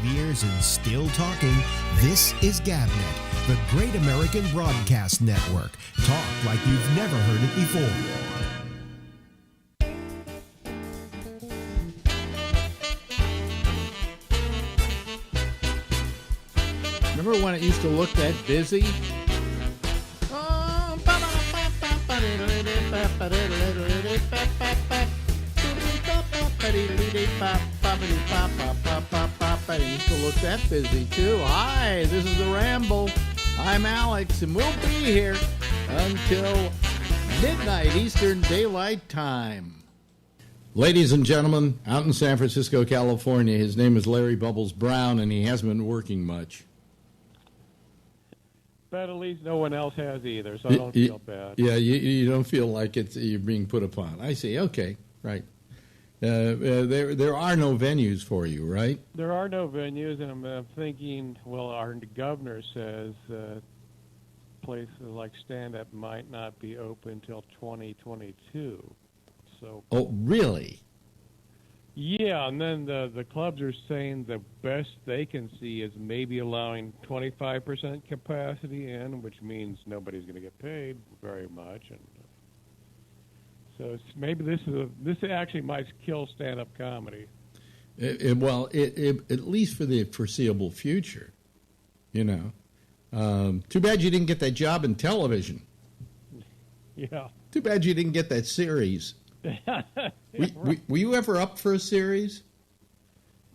years and still talking. This is GabNet, the Great American Broadcast Network. Talk like you've never heard it before. Remember when it used to look that busy? It used to look that busy too. Hi, this is the Ramble. I'm Alex, and we'll be here until midnight Eastern Daylight Time. Ladies and gentlemen, out in San Francisco, California, his name is Larry Bubbles Brown, and he hasn't been working much. But at least no one else has either, so I don't feel bad. Yeah, you don't feel like you're being put upon. I see. Okay, right. There are no venues for you, right? There are no venues, and I'm thinking, well, our governor says places like stand-up might not be open till 2022. So. Oh, really? Yeah, and then the clubs are saying the best they can see is maybe allowing 25% capacity in, which means nobody's going to get paid very much, and so maybe this actually might kill stand-up comedy. Well, at least for the foreseeable future, you know. Too bad you didn't get that job in television. Yeah. Too bad you didn't get that series. Yeah, were you ever up for a series?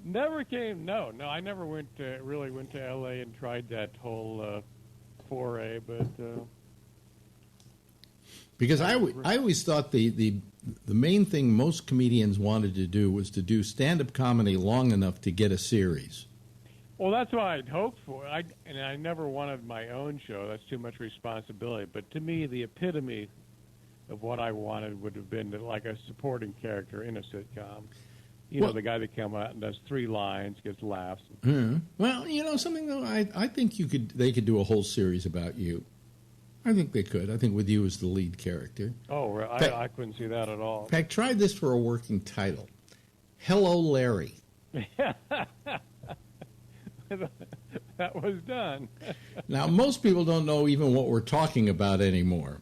Never came. No, I never really went to L.A. and tried that whole foray, but. Because I always thought the main thing most comedians wanted to do was to do stand-up comedy long enough to get a series. Well, that's what I'd hoped for. I never wanted my own show. That's too much responsibility. But to me, the epitome of what I wanted would have been like a supporting character in a sitcom. You know, the guy that comes out and does 3 lines, gets laughs. Mm-hmm. Well, you know something though, I think they could do a whole series about you. I think they could. I think with you as the lead character. Oh, I couldn't see that at all. In fact, try this for a working title. Hello, Larry. That was done. Now, most people don't know even what we're talking about anymore.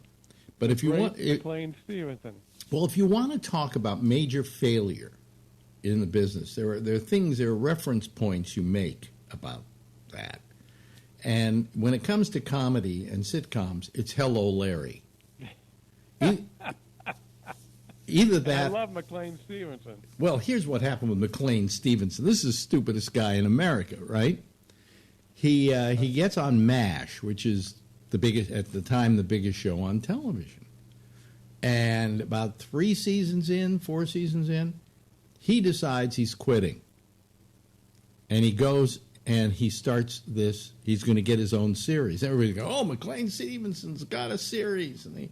But if you want, McLean Stevenson. Well, if you want to talk about major failure in the business, there are reference points you make about that. And when it comes to comedy and sitcoms, it's Hello, Larry. Either that. I love McLean Stevenson. Well, here's what happened with McLean Stevenson. This is the stupidest guy in America, right? He gets on MASH, which is the biggest show on television. And about 4 seasons in, he decides he's quitting. And he goes and he starts this, he's going to get his own series. Everybody goes, oh, McLean Stevenson's got a series. And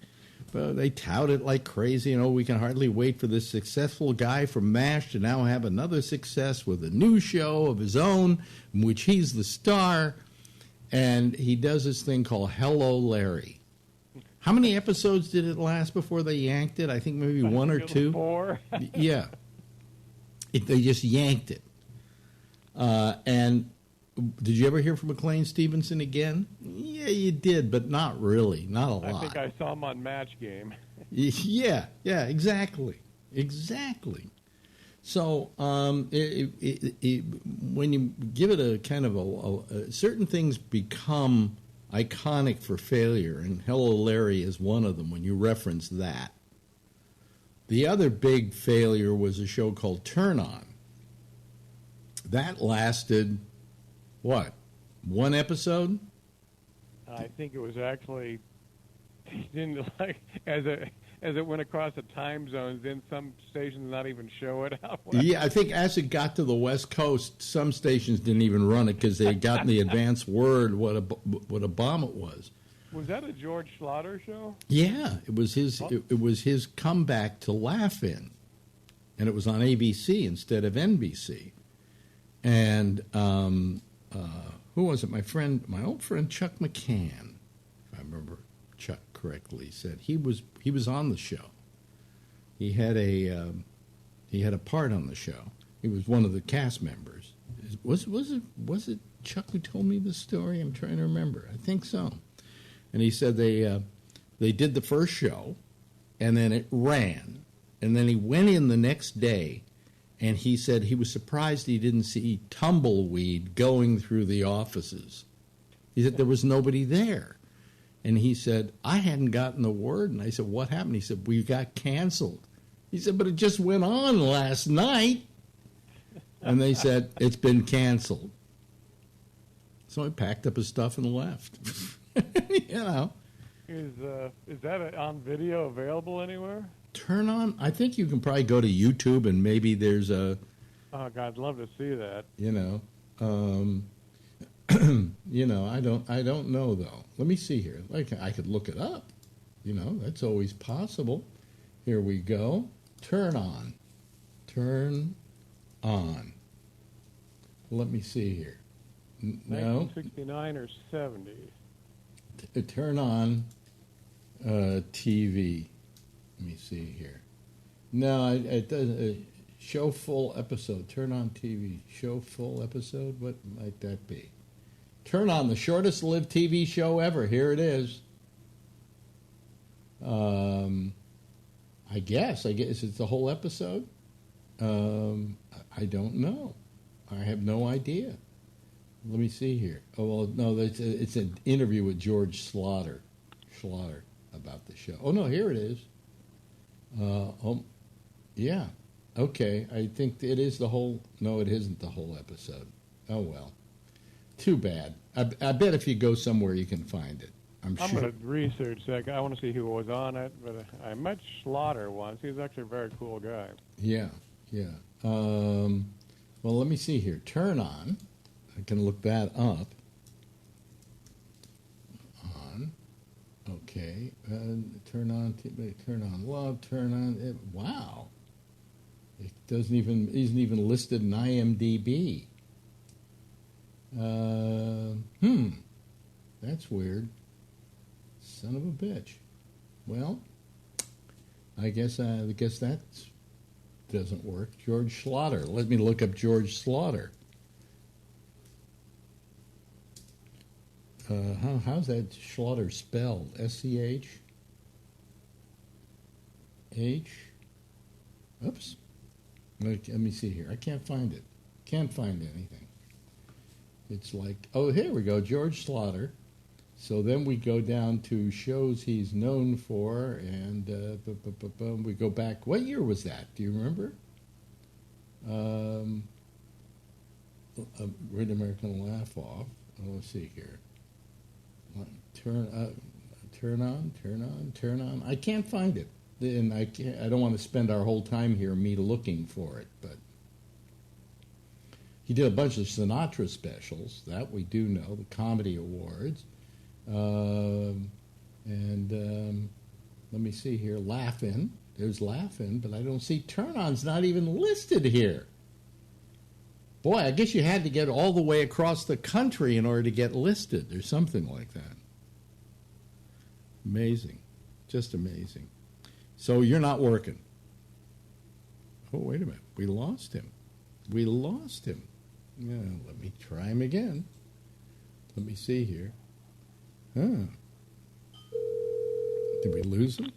they tout it like crazy. You know, we can hardly wait for this successful guy from MASH to now have another success with a new show of his own, in which he's the star. And he does this thing called Hello, Larry. How many episodes did it last before they yanked it? I think maybe 1 or 2. 4. Yeah. They just yanked it. And did you ever hear from McLean Stevenson again? Yeah, you did, but not really. Not a lot. I think I saw him on Match Game. Yeah, exactly. So when you give it a kind of certain things become iconic for failure, and Hello, Larry is one of them when you reference that. The other big failure was a show called Turn On. That lasted, what, 1 episode? I think it was actually, didn't like, as it went across the time zones, then some stations not even show it out. Yeah, I think as it got to the West Coast, some stations didn't even run it because they had gotten the advance word what a bomb it was. Was that a George Slaughter show? Yeah, it was his. It was his comeback to Laugh-In, and it was on ABC instead of NBC. And who was it? My old friend Chuck McCann, if I remember Chuck correctly, said he was on the show. He had a part on the show. He was one of the cast members. Was it Chuck who told me this story? I'm trying to remember. I think so. And he said they did the first show, and then it ran, and then he went in the next day, and he said he was surprised he didn't see tumbleweed going through the offices. He said there was nobody there. And he said, I hadn't gotten the word. And I said, what happened? He said, we got canceled. He said, but it just went on last night. And they said, it's been canceled. So I packed up his stuff and left. You know. Is that on video available anywhere? Turn on. I think you can probably go to YouTube and maybe there's a. Oh God, I'd love to see that. You know, you know, I don't know though. Let me see here. Like I could look it up. You know, that's always possible. Here we go. Turn on. Turn on. Let me see here. No. 1969 or 70. Turn on TV. Let me see here. No, it doesn't. Show full episode. Turn on TV. Show full episode. What might that be? Turn on the shortest lived TV show ever. Here it is. I guess it's the whole episode. I don't know. I have no idea. Let me see here. Oh well, no, it's an interview with George Slaughter about the show. Oh no, here it is. Yeah. Okay, I think it is the whole. No, it isn't the whole episode. Oh well, too bad. I bet if you go somewhere you can find it. I'm sure. I'm going to research that. I want to see who was on it, but I met Slaughter once. He was actually a very cool guy. Yeah, yeah. Well, let me see here. Turn on. I can look that up. On. Okay. Turn on. Turn on love. Turn on. Wow. It isn't even listed in IMDb. That's weird. Son of a bitch. Well, I guess that doesn't work. George Slaughter. Let me look up George Slaughter. How's that Slaughter spelled? S-C-H? H? Oops. Let me see here. I can't find it. Can't find anything. It's like, oh, here we go, George Slaughter. So then we go down to shows he's known for, and we go back. What year was that? Do you remember? Great American Laugh Off. Let's see here. Turn on. I can't find it, and I don't want to spend our whole time here me looking for it. But he did a bunch of Sinatra specials that we do know, the Comedy Awards. Let me see here. Laugh-In. There's Laugh-In, but I don't see Turn On's not even listed here. Boy, I guess you had to get all the way across the country in order to get listed or something like that. Amazing. Just amazing. So you're not working. Oh, wait a minute. We lost him. Yeah, let me try him again. Let me see here. Huh. Did we lose him?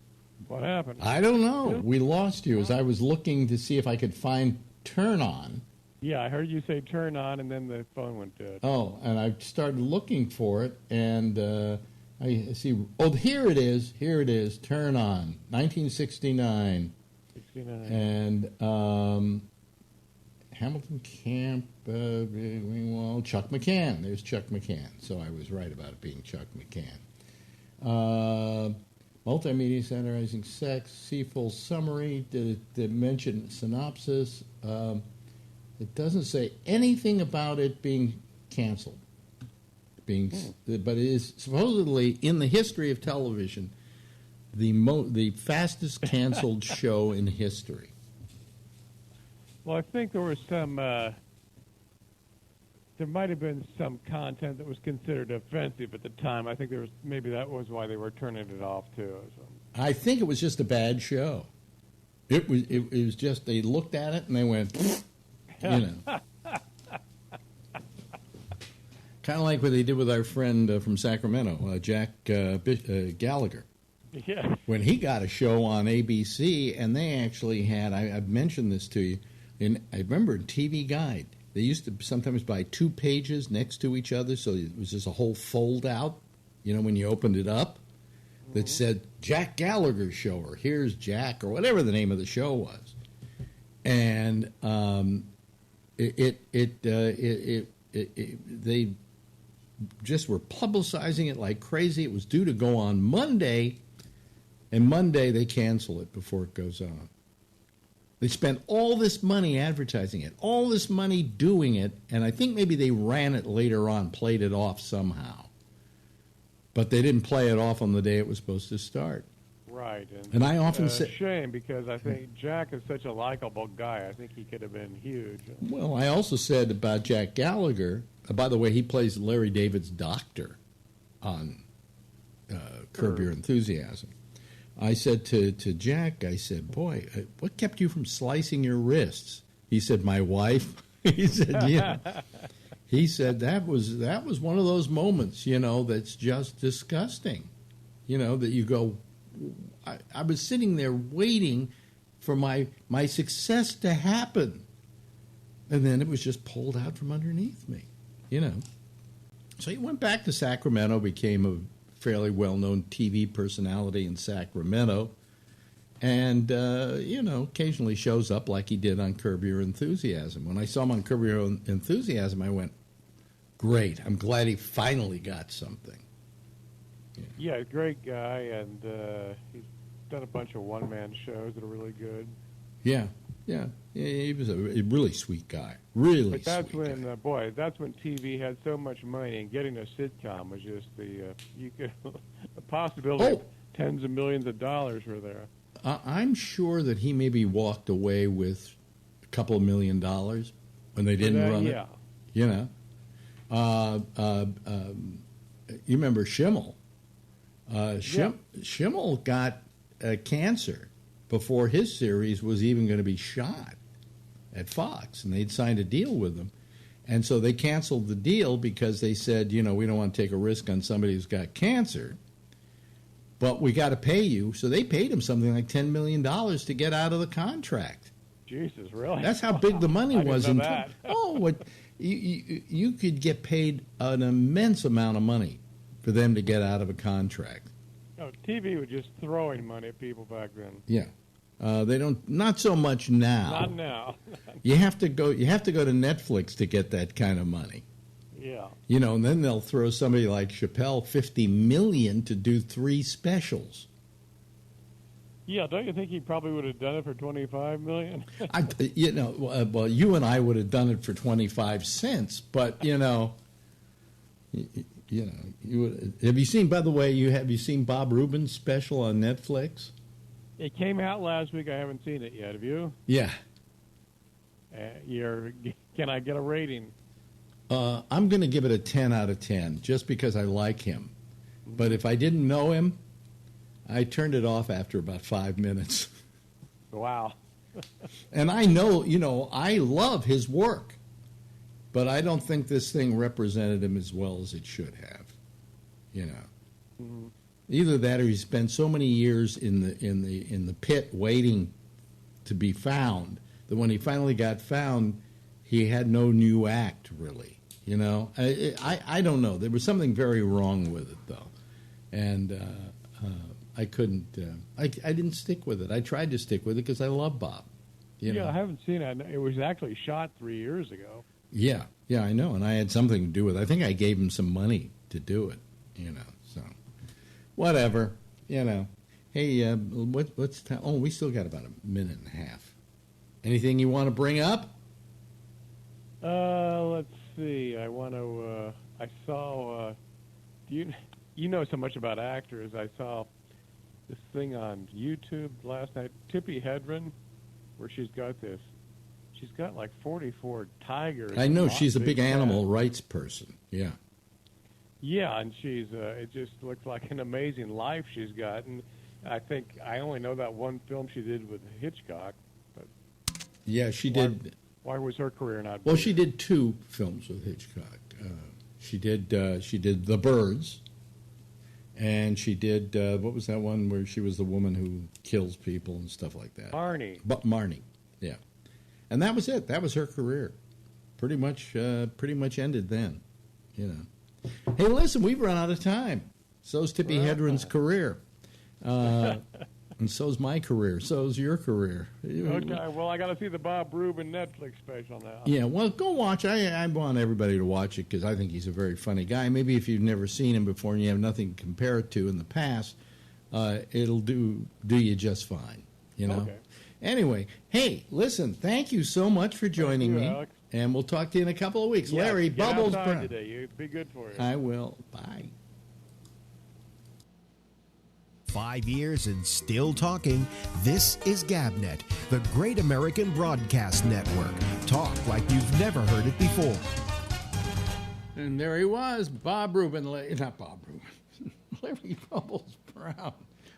What happened? I don't know. We lost you as I was looking to see if I could find Turn On. Yeah, I heard you say turn on, and then the phone went dead. Oh, and I started looking for it, and I see. Oh, here it is. Turn On, 1969. 69. And Hamilton Camp. Well, Chuck McCann. There's Chuck McCann. So I was right about it being Chuck McCann. Multimedia satirizing sex. See full summary. Did it mention synopsis? It doesn't say anything about it being canceled. But it is supposedly in the history of television the fastest canceled show in history. Well, I think there was some. There might have been some content that was considered offensive at the time. I think maybe that was why they were turning it off too. So. I think it was just a bad show. It was just they looked at it and they went. You know, Kind of like what they did with our friend from Sacramento, Jack Gallagher. Yeah. When he got a show on ABC, and they actually had, I've mentioned this to you, I remember in TV Guide, they used to sometimes buy 2 pages next to each other, so it was just a whole fold out, when you opened it up, that said Jack Gallagher Show, or Here's Jack, or whatever the name of the show was. And they just were publicizing it like crazy. It was due to go on Monday, and Monday they cancel it before it goes on. They spent all this money advertising it, all this money doing it, and I think maybe they ran it later on, played it off somehow. But they didn't play it off on the day it was supposed to start. Right. And I often say... shame, because I think Jack is such a likable guy. I think he could have been huge. Well, I also said about Jack Gallagher, by the way, he plays Larry David's doctor on Curb Your Enthusiasm. I said to Jack, I said, boy, what kept you from slicing your wrists? He said, my wife. He said, yeah. He said, that was one of those moments, that's just disgusting. That you go, I was sitting there waiting for my success to happen. And then it was just pulled out from underneath me, So he went back to Sacramento, became a fairly well-known TV personality in Sacramento, and, occasionally shows up like he did on Curb Your Enthusiasm. When I saw him on Curb Your Enthusiasm, I went, great, I'm glad he finally got something. Yeah, great guy, and he's done a bunch of one-man shows that are really good. Yeah. He was a really sweet guy. Really but that's sweet when, guy. That's when TV had so much money, and getting a sitcom was just the possibility of tens of millions of dollars were there. I'm sure that he maybe walked away with a couple of $1 million when they didn't run it. Yeah. You remember Schimmel? Schimmel got cancer before his series was even going to be shot at Fox, and they'd signed a deal with them. And so they canceled the deal because they said, we don't want to take a risk on somebody who's got cancer, but we got to pay you. So they paid him something like $10 million to get out of the contract. Jesus, really? That's how big the money was. I didn't know that. You could get paid an immense amount of money for them to get out of a contract. No, TV was just throwing money at people back then. Yeah. They don't. Not so much now. Not now. You have to go to Netflix to get that kind of money. Yeah. And then they'll throw somebody like Chappelle $50 million to do 3 specials. Yeah, don't you think he probably would have done it for $25 million? Well, you and I would have done it for 25 cents, but you would. Have you seen? By the way, have you seen Bob Rubin's special on Netflix? It came out last week. I haven't seen it yet. Have you? Yeah. Can I get a rating? I'm going to give it a 10 out of 10, just because I like him. But if I didn't know him, I turned it off after about 5 minutes. Wow. And I know, I love his work, but I don't think this thing represented him as well as it should have. Mm-hmm. Either that, or he spent so many years in the pit waiting to be found that when he finally got found, he had no new act really. I don't know. There was something very wrong with it though, and I couldn't. I didn't stick with it. I tried to stick with it because I love Bob. I haven't seen it. It was actually shot 3 years ago. Yeah, I know, and I had something to do with it. I think I gave him some money to do it. So whatever. Hey, what's time? Oh, we still got about a minute and a half. Anything you want to bring up? Let's see. I want to. I saw. You know so much about actors. I saw this thing on YouTube last night. Tippi Hedren, where she's got like 44 tigers. I know she's a big animal rights person. Yeah. Yeah, and she's. It just looks like an amazing life she's got, and I think I only know that one film she did with Hitchcock. But yeah, she did. Why was her career not? Well, she did 2 films with Hitchcock. She did The Birds, and she did what was that one where she was the woman who kills people and stuff like that? Marnie, yeah. And that was it. That was her career. Pretty much ended then. You know. Hey, listen, we've run out of time. So's Tippi Hedren's career. And so's my career. So's your career. Okay, well, I got to see the Bob Rubin Netflix special now. Yeah, well, go watch. I want everybody to watch it because I think he's a very funny guy. Maybe if you've never seen him before and you have nothing to compare it to in the past, it'll do you just fine. You know. Okay. Anyway, hey, listen, thank you so much for joining me. Alex. And we'll talk to you in a couple of weeks. Yeah, Larry get Bubbles outside Brown. today. It'd be good for you. I will. Bye. 5 years and still talking. This is GabNet, the Great American Broadcast Network. Talk like you've never heard it before. And there he was, Bob Rubin, not Bob Rubin, Larry Bubbles Brown.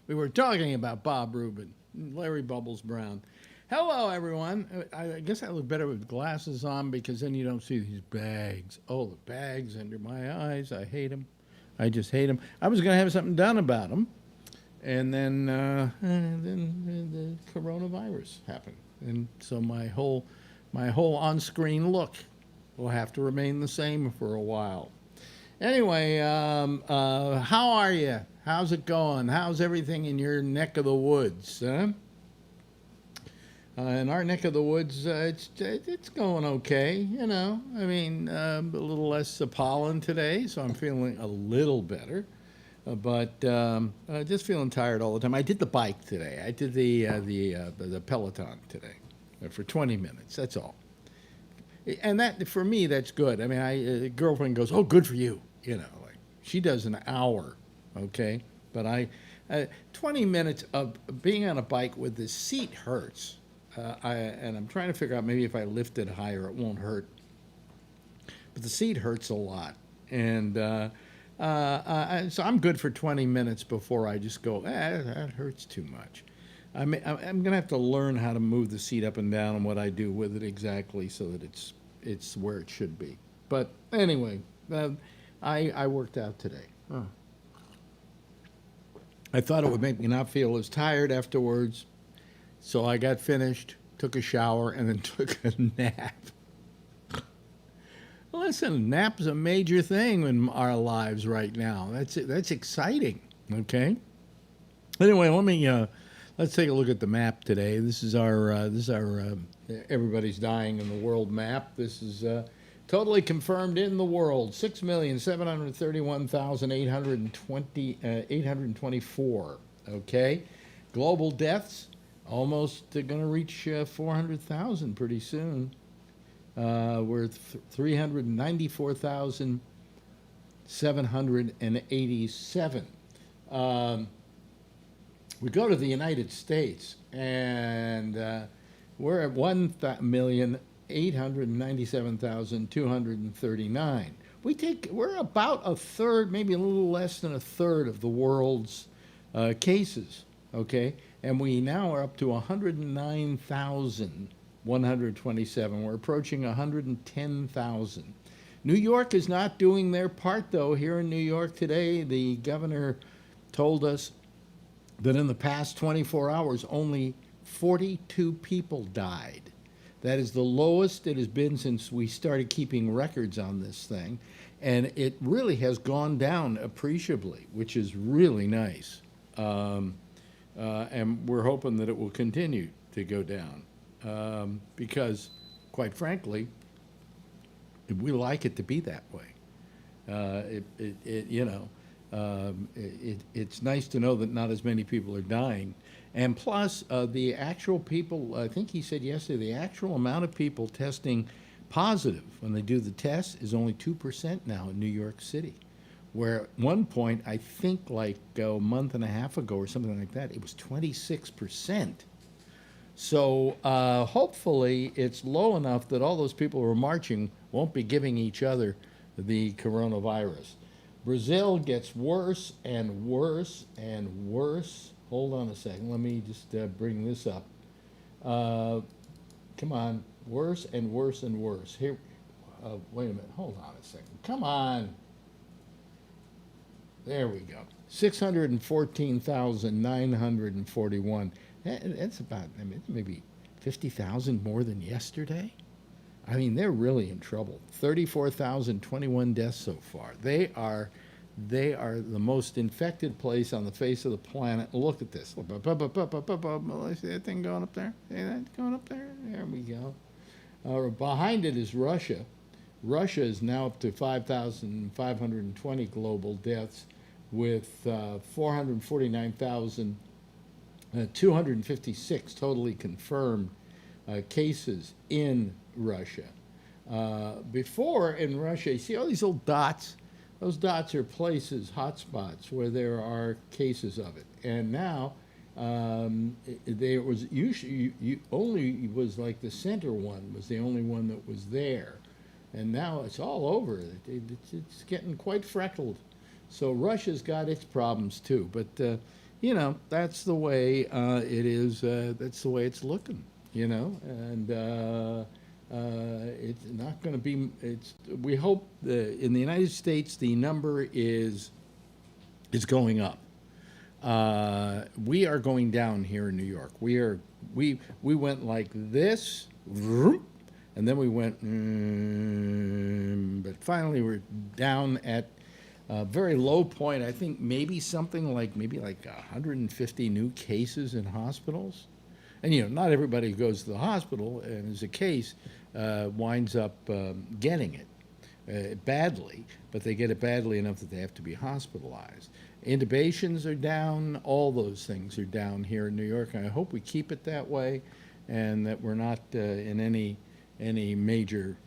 We were talking about Bob Rubin, Larry Bubbles Brown. Hello, everyone. I guess I look better with glasses on because then you don't see these bags. Oh, the bags under my eyes. I hate them. I just hate them. I was going to have something done about them. And then the coronavirus happened, and so my whole on-screen look will have to remain the same for a while. Anyway, how are you? How's it going? How's everything in your neck of the woods? Huh? In our neck of the woods, it's going okay. You know, I mean, a little less pollen today, so I'm feeling a little better. But just feeling tired all the time. I did the bike today. I did the Peloton today for 20 minutes. That's all. And that, for me, that's good. I mean, a girlfriend goes, "Oh, good for you." You know, like she does an hour, okay. But 20 minutes of being on a bike with the seat hurts. And I'm trying to figure out maybe if I lift it higher, it won't hurt. But the seat hurts a lot, and. So I'm good for 20 minutes before I just go, that hurts too much. I'm going to have to learn how to move the seat up and down and what I do with it exactly so that it's where it should be. But anyway, I worked out today. Huh. I thought it would make me not feel as tired afterwards, so I got finished, took a shower, and then took a nap. Listen, nap's a major thing in our lives right now. That's exciting. Okay. Anyway, let's take a look at the map today. This is our everybody's dying in the world map. This is totally confirmed in the world. 6,731,824. Okay. Global deaths almost going to reach 400,000 pretty soon. We're 394,787. We go to the United States, and we're at 1,897,239. We're about a third, maybe a little less than a third of the world's cases. Okay, and we now are up to 109,127. We're approaching 110,000. New York is not doing their part, though. Here in New York today, the governor told us that in the past 24 hours, only 42 people died. That is the lowest it has been since we started keeping records on this thing. And it really has gone down appreciably, which is really nice. And we're hoping that it will continue to go down. Because, quite frankly, we like it to be that way. It's nice to know that not as many people are dying. And plus, the actual people, I think he said yesterday, the actual amount of people testing positive when they do the test is only 2% now in New York City. Where at one point, I think like a month and a half ago or something like that, it was 26%. So hopefully it's low enough that all those people who are marching won't be giving each other the coronavirus. Brazil gets worse and worse and worse. Hold on a second. Let me just bring this up. Come on. Worse and worse and worse. Here. wait a minute. Hold on a second. Come on. There we go. 614,941. That's about, I mean, maybe 50,000 more than yesterday. I mean, they're really in trouble. 34,021 deaths so far. They are the most infected place on the face of the planet. Look at this. See that thing going up there? See that going up there? There we go. Behind it is Russia. Russia is now up to 5,520 global deaths, with 449,256 totally confirmed cases in Russia. Before, in Russia, you see all these little dots? Those dots are places, hotspots, where there are cases of it. And now, there was usually only was like the center one was the only one that was there. And now it's all over. It's getting quite freckled. So Russia's got its problems too. But, you know, that's the way it is. That's the way it's looking, you know. And it's not going to be, we hope in the United States the number is going up. We are going down here in New York. We went like this, and then we went, but finally we're down at a very low point. I think maybe something like 150 new cases in hospitals. And, you know, not everybody who goes to the hospital and is a case winds up getting it badly, but they get it badly enough that they have to be hospitalized. Intubations are down. All those things are down here in New York, and I hope we keep it that way and that we're not in any major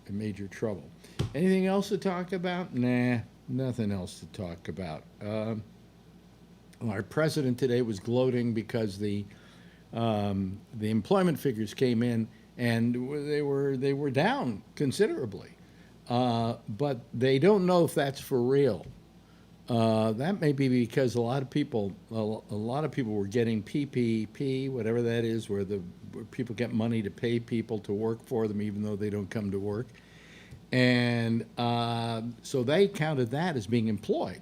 trouble. Anything else to talk about? Nah, nothing else to talk about. Our president today was gloating because the employment figures came in and they were down considerably, but they don't know if that's for real. That may be because a lot of people were getting PPP, whatever that is, where people get money to pay people to work for them even though they don't come to work, and so they counted that as being employed.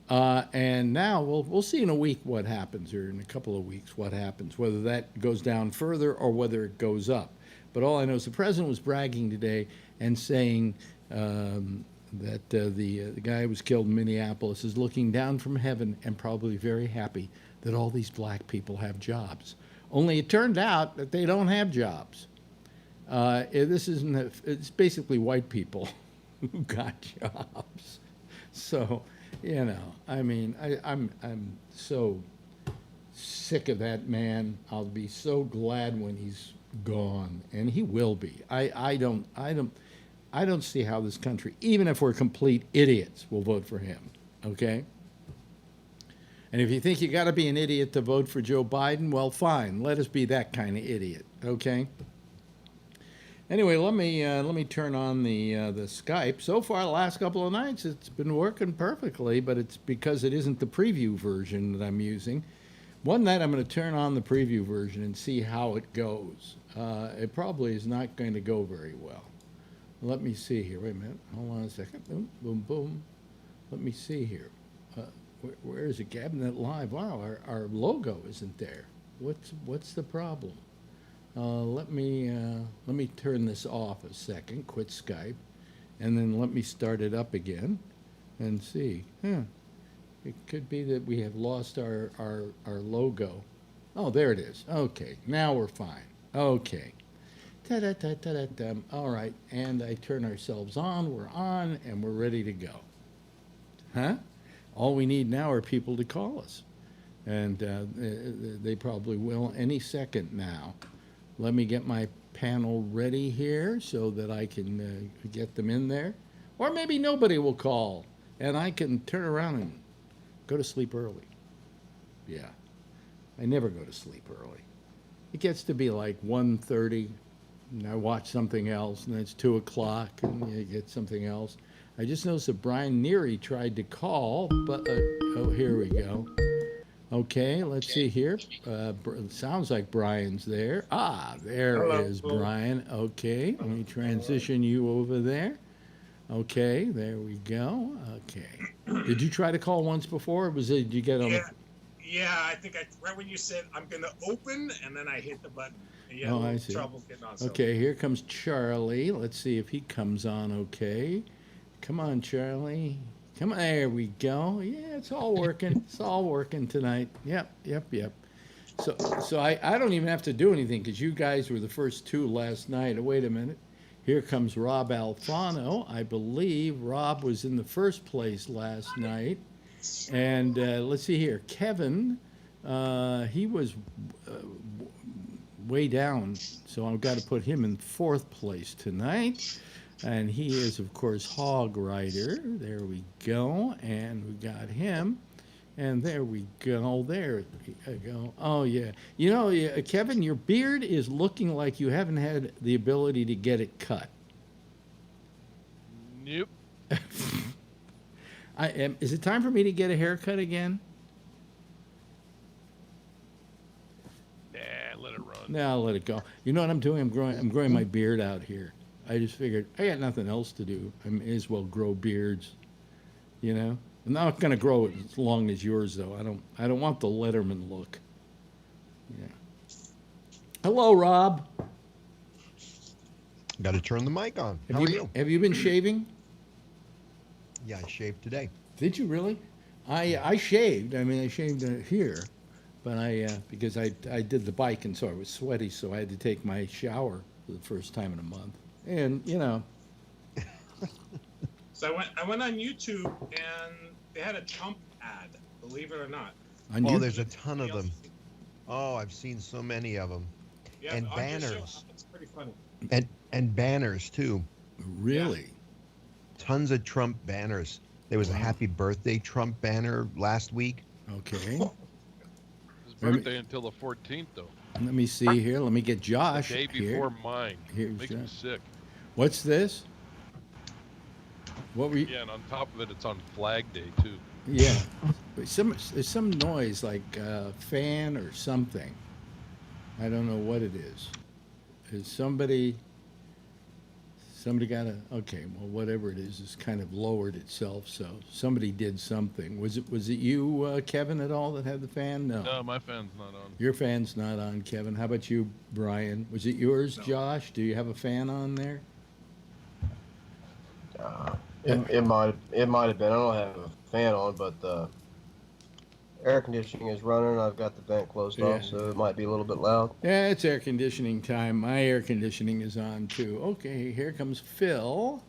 And now we'll see in a week what happens, or in a couple of weeks what happens, whether that goes down further or whether it goes up. But all I know is the president was bragging today and saying that the guy who was killed in Minneapolis is looking down from heaven and probably very happy that all these black people have jobs. Only it turned out that they don't have jobs. It's basically white people who got jobs. So, you know, I mean, I'm so sick of that man. I'll be so glad when he's gone, and he will be. I don't see how this country, even if we're complete idiots, will vote for him. Okay? And if you think you got to be an idiot to vote for Joe Biden, well, fine. Let us be that kind of idiot. Okay? Anyway, let me turn on the Skype. So far, the last couple of nights, it's been working perfectly, but it's because it isn't the preview version that I'm using. One night, I'm going to turn on the preview version and see how it goes. It probably is not going to go very well. Let me see here. Wait a minute. Hold on a second. Boom, boom, boom. Let me see here. Where is it? Gabnet Live. Wow, our logo isn't there. What's the problem? Let me turn this off a second. Quit Skype, and then let me start it up again, and see. It could be that we have lost our logo. Oh, there it is. Okay, now we're fine. Okay. Ta-da-ta-ta-da-da. All right, and I turn ourselves on. We're on, and we're ready to go. Huh? All we need now are people to call us, and they probably will any second now. Let me get my panel ready here so that I can get them in there. Or maybe nobody will call, and I can turn around and go to sleep early. Yeah, I never go to sleep early. It gets to be like 1:30, and I watch something else, and then it's 2 o'clock, and you get something else. I just noticed that Brian Neary tried to call, but, oh, here we go. Okay, let's see here. Sounds like Brian's there. Ah, there Hello. is Brian. Okay, let me transition you over there. Okay, there we go. Okay. Did you try to call once before? Or did you get on? Yeah, I think right when you said I'm gonna open, and then I hit the button. Yeah, Oh, I see. trouble getting on. Okay, here comes Charlie. Let's see if he comes on. Okay, come on, Charlie. Come on. There we go. Yeah, it's all working. It's all working tonight. Yep. So I don't even have to do anything because you guys were the first two last night. Oh, wait a minute. Here comes Rob Alfano. I believe Rob was in the first place last night. And let's see here. Kevin, he was way down, so I've got to put him in fourth place tonight. And he is, of course, Hog Rider. There we go. And we got him. And there we go. There we go. Oh, yeah. You know, Kevin, your beard is looking like you haven't had the ability to get it cut. Nope. Is it time for me to get a haircut again? Nah, let it run. No, I'll let it go. You know what I'm doing? I'm growing my beard out here. I just figured I got nothing else to do. I may as well grow beards. You know? I'm not going to grow it as long as yours, though. I don't want the Letterman look. Yeah. Hello, Rob. Got to turn the mic on. How are you? Have you been shaving? Yeah, I shaved today. Did you really? I shaved. I mean, I shaved here, but because I did the bike, and so I was sweaty, so I had to take my shower for the first time in a month. And you know. So I went on YouTube, and they had a Trump ad. Believe it or not. Oh, there's a ton of them. Oh, I've seen so many of them. Yeah, and on banners. your show, it's pretty funny. And banners too. Really? Yeah. Tons of Trump banners. There was a happy birthday Trump banner last week. Okay. His birthday until the 14th, though. Let me see here. Let me get Josh. The day before mine. Here's Makes me sick. What's this? What were you? Yeah, and on top of it, it's on Flag Day, too. Yeah. There's some noise like a fan or something. I don't know what it is. Is somebody got okay, well, whatever it is, it's kind of lowered itself, so somebody did something. Was it you, Kevin, at all that had the fan? No. No, my fan's not on. Your fan's not on, Kevin. How about you, Brian? Was it yours, No. Josh? Do you have a fan on there? It might have been. I don't have a fan on, but the air conditioning is running. I've got the vent closed off, so it might be a little bit loud. Yeah, it's air conditioning time. My air conditioning is on too. Okay, here comes Phil.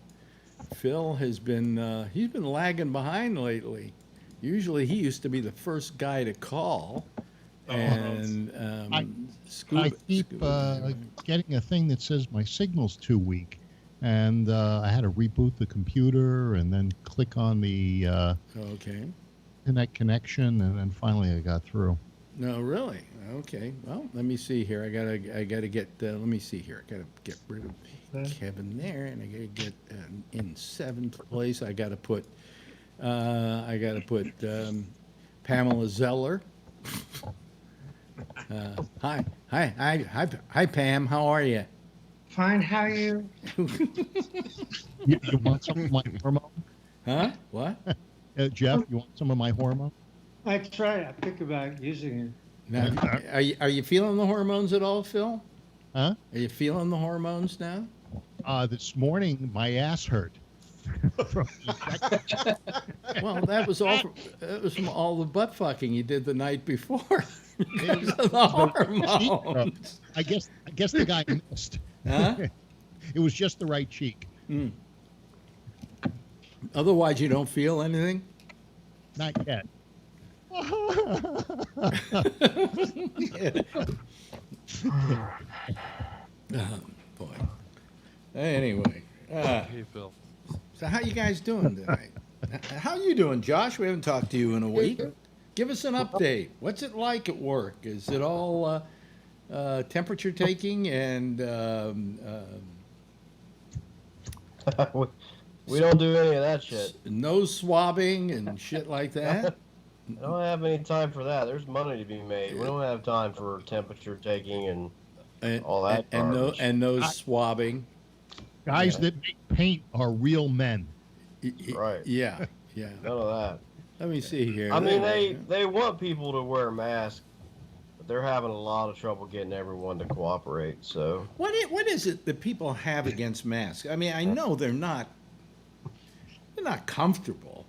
Phil has been he's been lagging behind lately. Usually he used to be the first guy to call. And I keep getting a thing that says my signal's too weak. And I had to reboot the computer and then click on the okay. connection, and then finally I got through. No, really? Okay. Well, let me see here. I gotta get. Let me see here. I gotta get rid of Kevin there, and I gotta get in seventh place. I gotta put. Pamela Zeller. Hi, Pam. How are you? Fine, how are you? You want some of my hormone? Huh? What? Jeff, you want some of my hormone? I try. I think about using it. Now, are you feeling the hormones at all, Phil? Huh? Are you feeling the hormones now? This morning, my ass hurt. Well, that was from all the butt fucking you did the night before. Because of the hormones. I guess the guy missed. Huh? It was just the right cheek. Mm. Otherwise, you don't feel anything? Not yet. Boy. Anyway. Hey, Phil. So how you guys doing tonight? How you doing, Josh? We haven't talked to you in a week. Give us an update. What's it like at work? Is it all temperature taking and We don't do any of that shit. nose swabbing and shit like that? I don't have any time for that. There's money to be made. We don't have time for temperature taking and all that. And garbage. nose swabbing. Guys that make paint are real men. Right. Yeah, yeah. None of that. Let me see here. I mean, they want people to wear masks, but they're having a lot of trouble getting everyone to cooperate. So What is it that people have against masks? I mean, I know they're not comfortable,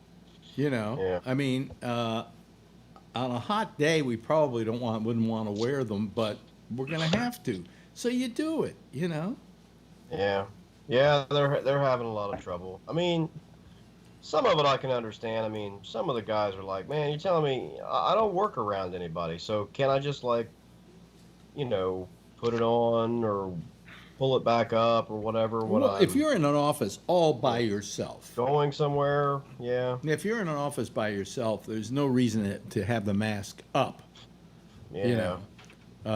you know. Yeah. I mean, on a hot day, we probably wouldn't want to wear them, but we're gonna have to. So you do it, you know. yeah, they're having a lot of trouble. I mean, some of it I can understand. I mean, some of the guys are like, man, you're telling me I don't work around anybody, so can I just like, put it on or pull it back up or whatever? Well, if you're in an office all by yourself, going somewhere, yeah. if you're in an office by yourself, there's no reason to have the mask up. Yeah. You know.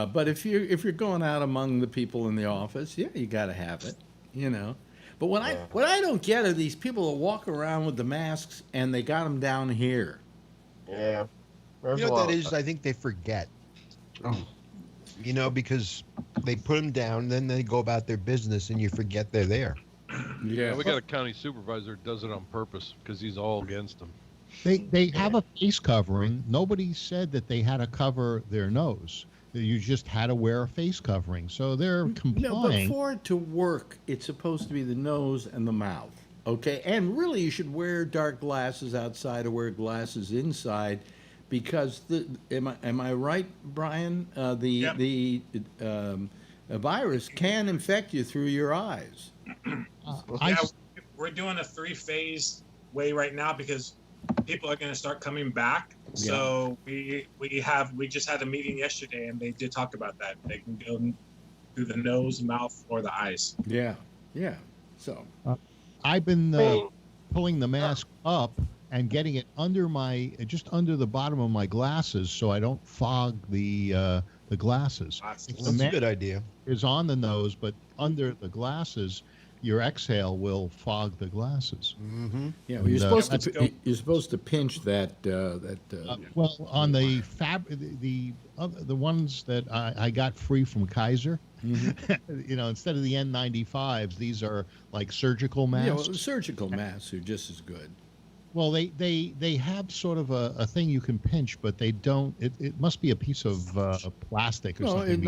But if you're going out among the people in the office, yeah, you got to have it, you know. But what I don't get are these people that walk around with the masks and they got them down here. Yeah. You know what that is? I think they forget. Because they put them down, then they go about their business, and you forget they're there. Yeah, we got a county supervisor that does it on purpose because he's all against them. They have a face covering. Nobody said that they had to cover their nose. You just had to wear a face covering. So they're complying. No, but for it to work, it's supposed to be the nose and the mouth. Okay? And really, you should wear dark glasses outside or wear glasses inside because, am I right, Brian? The virus can infect you through your eyes. We're doing a 3-phase way right now because people are going to start coming back. Yeah. So we just had a meeting yesterday, and they did talk about that. They can go through the nose, mouth, or the eyes. Yeah, yeah. So I've been pulling the mask up and getting it just under the bottom of my glasses, so I don't fog the glasses. That's a good idea. Is on the nose, but under the glasses, your exhale will fog the glasses. Mm-hmm. Yeah, well, you're supposed to pinch that. Well, on the the ones that I got free from Kaiser, instead of the N95s, these are like surgical masks. Yeah, well, surgical masks are just as good. Well, they have sort of a thing you can pinch, but they don't. It must be a piece of plastic or something.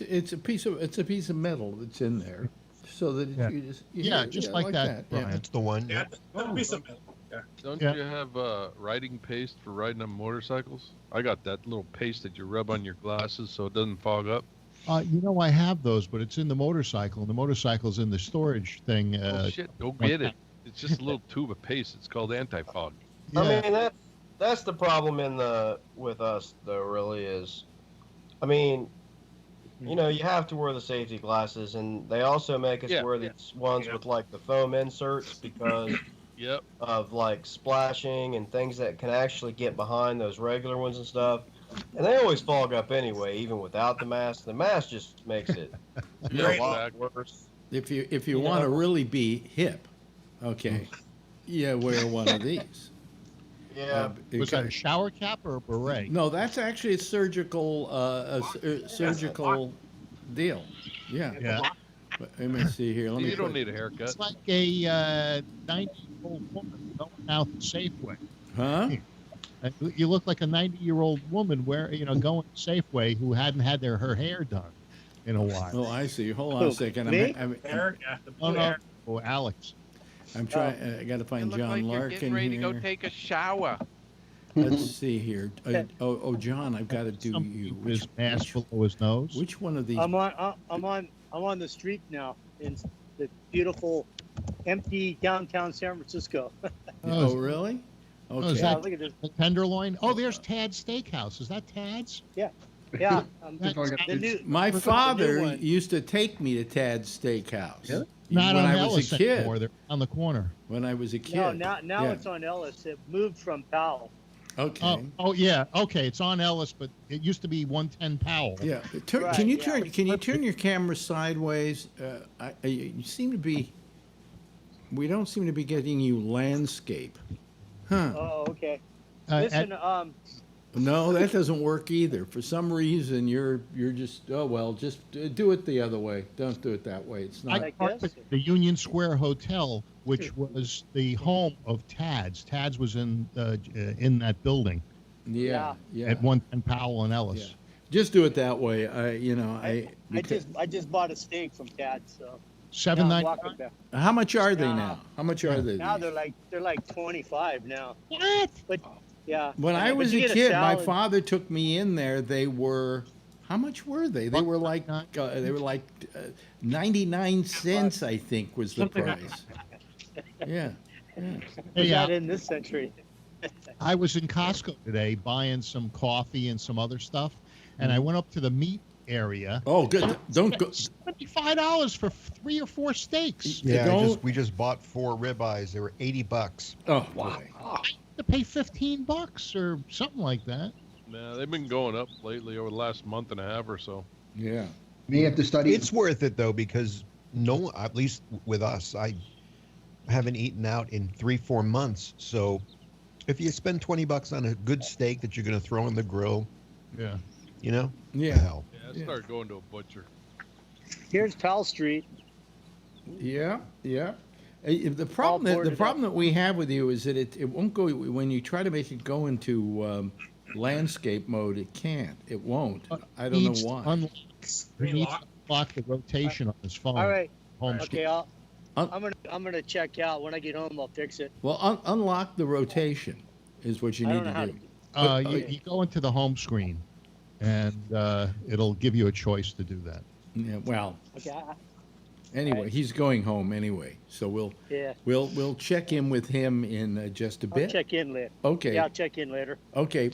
It's a piece of metal that's in there. So that you just like that. Yeah. That's the one. Yeah, that'll be some metal. Yeah. Don't you have riding paste for riding on motorcycles? I got that little paste that you rub on your glasses so it doesn't fog up. I have those, but it's in the motorcycle, and the motorcycle's in the storage thing. Oh, shit, go get it. It's just a little tube of paste. It's called anti-fog. Yeah. I mean, that's the problem with us, though, really is, I mean, you have to wear the safety glasses, and they also make us wear these ones with, like, the foam inserts because of, like, splashing and things that can actually get behind those regular ones and stuff. And they always fog up anyway, even without the mask. The mask just makes it a lot worse. If you want to really be hip, okay, wear one of these. Yeah. Was that a shower cap or a beret? No, that's actually a surgical deal. Yeah. Let me see here. You don't need a haircut. It's like a 90-year-old woman going out the Safeway. Huh? You look like a 90-year-old woman going Safeway who hadn't had her hair done in a while. Oh, I see. Hold on a second. Alex. I'm trying. I got to find John Larkin you're getting ready to go take a shower. Let's see here. John, I've got to do you. His mask below his nose. Which one of these? I'm on the street now in the beautiful, empty downtown San Francisco. Oh, really? Okay. Is that the Tenderloin? Oh, there's Tad's Steakhouse. Is that Tad's? Yeah. My father used to take me to Tad's Steakhouse. Yeah? Not when on I Ellis was a kid. Anymore. They're on the corner. When I was a kid. No, now it's on Ellis. It moved from Powell. Okay. Oh yeah. Okay, it's on Ellis, but it used to be 110 Powell. Yeah. Can you turn your camera sideways? You seem to be. We don't seem to be getting you landscape. Huh. Oh, okay. Listen, No, that doesn't work either. For some reason, you're just just do it the other way. Don't do it that way. It's not. I parked at the Union Square Hotel, which was the home of Tad's. Tad's was in that building. Yeah. At 110 Powell and Ellis. Yeah. Just do it that way. I just bought a steak from Tad, so. $7.99. How much are they now? How much are they? Now they're like 25 now. What? But yeah. When I was a kid, my father took me in there. They were, how much were they? They were like 99 cents, I think, was the price. Yeah. Not in this century. I was in Costco today buying some coffee and some other stuff, and I went up to the meat area. Oh, good. Don't go. $25 for 3 or 4 steaks. Yeah, we just bought 4 ribeyes. They were $80. Oh, wow! I had to pay $15 or something like that. Nah, they've been going up lately over the last month and a half or so. Yeah. Me have to study. It's worth it though, because at least with us, I haven't eaten out in 3-4 months. So if you spend $20 on a good steak that you're going to throw on the grill, yeah. Hell. Yeah, start going to a butcher. Here's Powell Street. Yeah. The problem that we have with you is that it won't go when you try to make it go into landscape mode. It can't. It won't. I don't know why. He needs to unlock the rotation on his phone. All right. Home Okay. I'm gonna check out. When I get home, I'll fix it. Well, unlock the rotation is what you need to do. You go into the home screen, and it'll give you a choice to do that. Yeah. Well. Okay. Anyway, he's going home anyway, so we'll check in with him in just a bit. I'll check in later. Okay. Yeah, I'll check in later. Okay,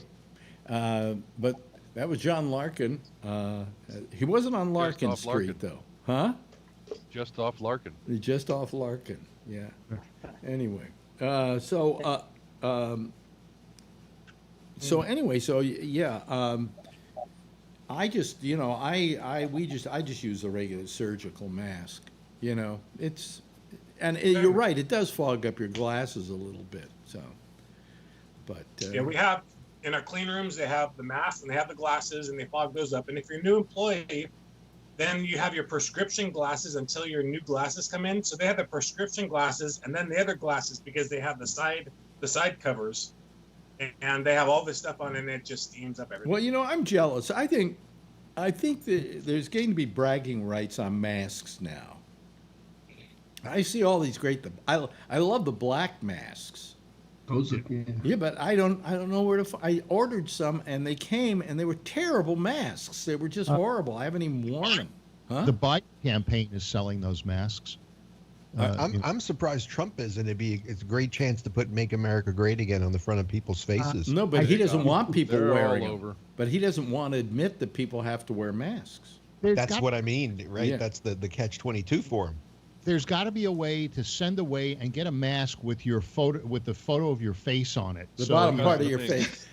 but that was John Larkin. He wasn't on Larkin Street Larkin. though, huh? Just off Larkin. Just off Larkin. Yeah. Anyway, I just I just use a regular surgical mask. You're right. It does fog up your glasses a little bit. So, but we have in our clean rooms they have the masks and they have the glasses and they fog those up. And if you're a new employee, then you have your prescription glasses until your new glasses come in. So they have the prescription glasses and then the other glasses because they have the side covers, and they have all this stuff on and it just steams up everything. Well, I'm jealous. I think that there's going to be bragging rights on masks now. I see all these great. I love the black masks. Those are, yeah, but I don't know where to. I ordered some and they came and they were terrible masks. They were just horrible. I haven't even worn them. Huh? The Biden campaign is selling those masks. I'm surprised Trump isn't. It's a great chance to put "Make America Great Again" on the front of people's faces. No, but he doesn't want people wearing all over. them. But he doesn't want to admit that people have to wear masks. That's what I mean, right? Yeah. That's the catch-22 for him. There's got to be a way to send away and get a mask with your photo, with the photo of your face on it. The bottom part of your face.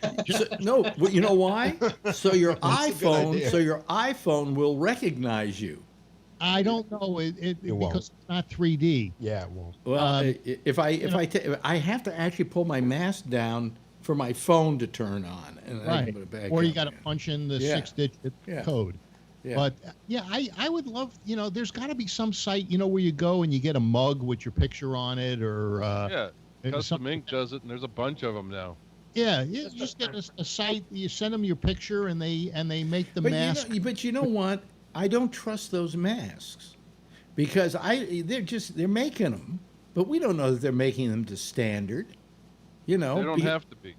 No, you know why? So your iPhone will recognize you. I don't know because it's not 3D. Yeah, it won't. Well, I have to actually pull my mask down for my phone to turn on, and right. I can put it back or you on. got to punch in the 6-digit code. Yeah. But I would love, there's got to be some site, where you go and you get a mug with your picture on it, or Custom Ink does it, and there's a bunch of them now. Yeah, you just get a site. You send them your picture, and they make the mask. But you know what? I don't trust those masks because they're making them, but we don't know that they're making them to standard. They don't have to be.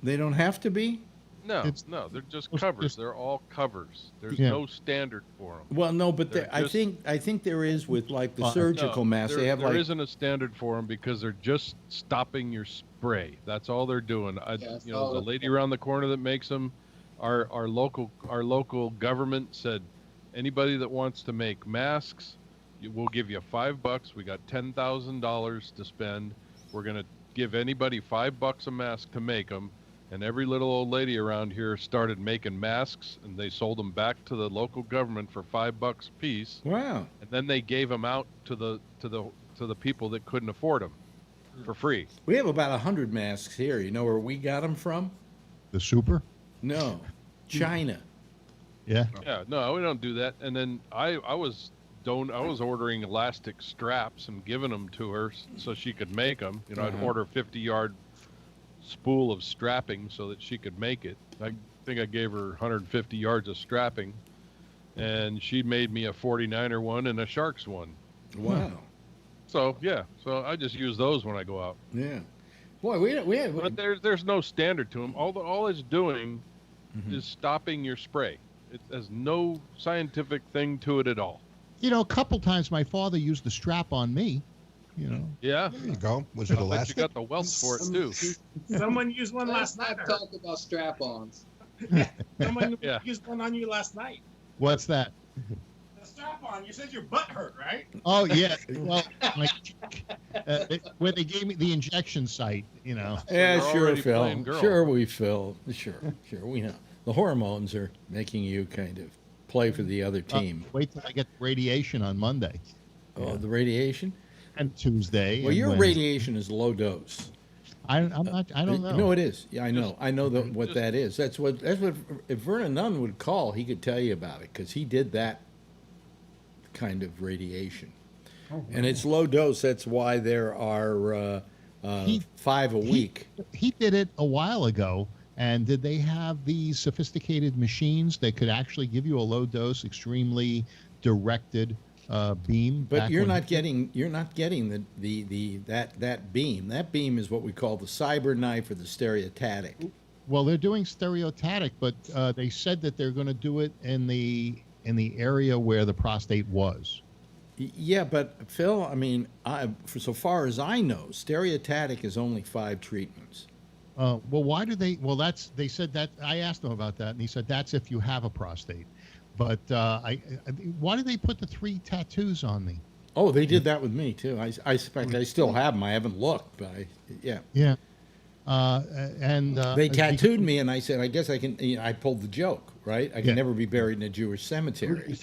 They don't have to be. No, they're just covers. They're all covers. There's no standard for them. Well, no, but I think there is with like the surgical masks. There isn't a standard for them because they're just stopping your spray. That's all they're doing. The lady around the corner that makes them, our local government said, anybody that wants to make masks, we'll give you $5. We got $10,000 to spend. We're gonna give anybody $5 a mask to make them. And every little old lady around here started making masks, and they sold them back to the local government for $5 a piece. Wow! And then they gave them out to the people that couldn't afford them for free. We have about 100 masks here. You know where we got them from? The super. No, China. Yeah. Yeah, no, we don't do that. And then I was ordering elastic straps and giving them to her so she could make them. You know, I'd order 50-yard spool of strapping so that she could make it. I think I gave her 150 yards of strapping, and she made me a 49er one and a Sharks one. Wow. So yeah, so I just use those when I go out. Yeah. Boy, we had. But there's no standard to them. All it's doing is stopping your spray. It has no scientific thing to it at all. You know, a couple times my father used the strap on me. You know. Yeah. There you go. Was it But elastic? you got the welts for it too. Someone used one Let's last night. not talk about strap-ons. Someone Yeah. used one on you last night. What's that? The strap on. You said your butt hurt, right? Oh yeah. Well, where they gave me the injection site. You know. Yeah, you're sure, already Phil. playing girl. Sure, Sure, we know. The hormones are making you kind of play for the other team. Wait till I get radiation on Monday. Oh, the radiation? And Tuesday. Well, and your Wednesday. radiation is low dose. I'm not. I don't know. No, it is. Yeah, I know. I know what that is. That's what. If Vernon Nunn would call, he could tell you about it because he did that kind of radiation, and it's low dose. That's why there are 5 a week. He did it a while ago. And did they have these sophisticated machines that could actually give you a low dose, extremely directed beam? But you're not getting that beam. That beam is what we call the cyber knife or the stereotatic. Well, they're doing stereotatic, but they said that they're going to do it in the area where the prostate was. Yeah, but Phil, I mean, for so far as I know, stereotatic is only 5 treatments. Well, why do they? Well, they said that. I asked him about that, and he said that's if you have a prostate. But why did they put the 3 tattoos on me? Oh, they did that with me too. I suspect I still have them. I haven't looked, but yeah. Yeah. They tattooed me, and I said, I guess I can. I pulled the joke, right? I can never be buried in a Jewish cemetery.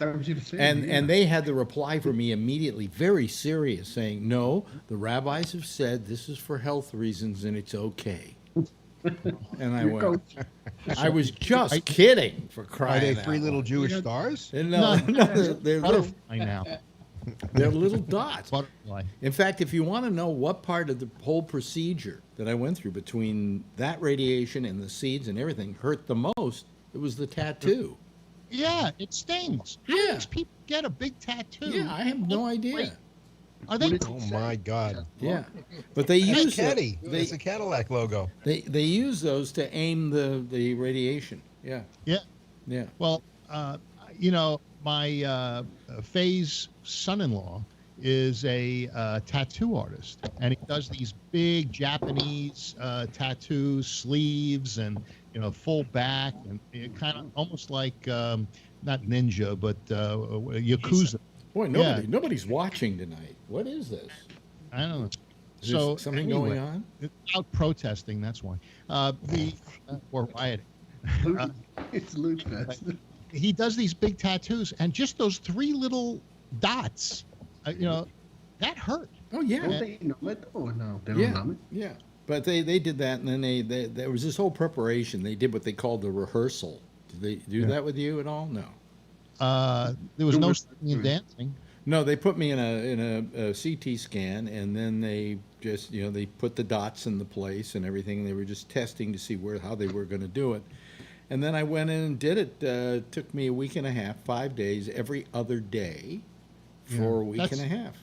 And they had the reply for me immediately, very serious, saying, "No, the rabbis have said this is for health reasons, and it's okay." And I went, I was just kidding, for crying out. Are they 3 little Jewish stars? No, they're little. I know. They're little dots. Butterfly. In fact, if you want to know what part of the whole procedure that I went through between that radiation and the seeds and everything hurt the most, it was the tattoo. Yeah, it stings. How Yeah. does people get a big tattoo? Yeah, I have no idea. Are they? Oh my God! Yeah, but they use Caddy. it. It's a Cadillac logo. They use those to aim the radiation. Yeah. Yeah. Yeah. Well, you know, my Faye's son-in-law is a tattoo artist, and he does these big Japanese tattoos, sleeves, and full back, and it kind of almost like not ninja, but yakuza. Boy, nobody's watching tonight. What is this? I don't know. Is there something going on? It's out protesting. That's why. Or rioting. It's loot fest. He does these big tattoos, and just those 3 little dots, that hurt. Oh yeah. Don't they numb it? Oh no, they don't numb it. Yeah. But they did that, and then there was this whole preparation. They did what they called the rehearsal. Did they do that with you at all? No. There was no singing and dancing. No, they put me in a CT scan, and then they just they put the dots in the place and everything. They were just testing to see how they were going to do it. And then I went in and did it. It took me a week and a half, 5 days, every other day, for a week and a half.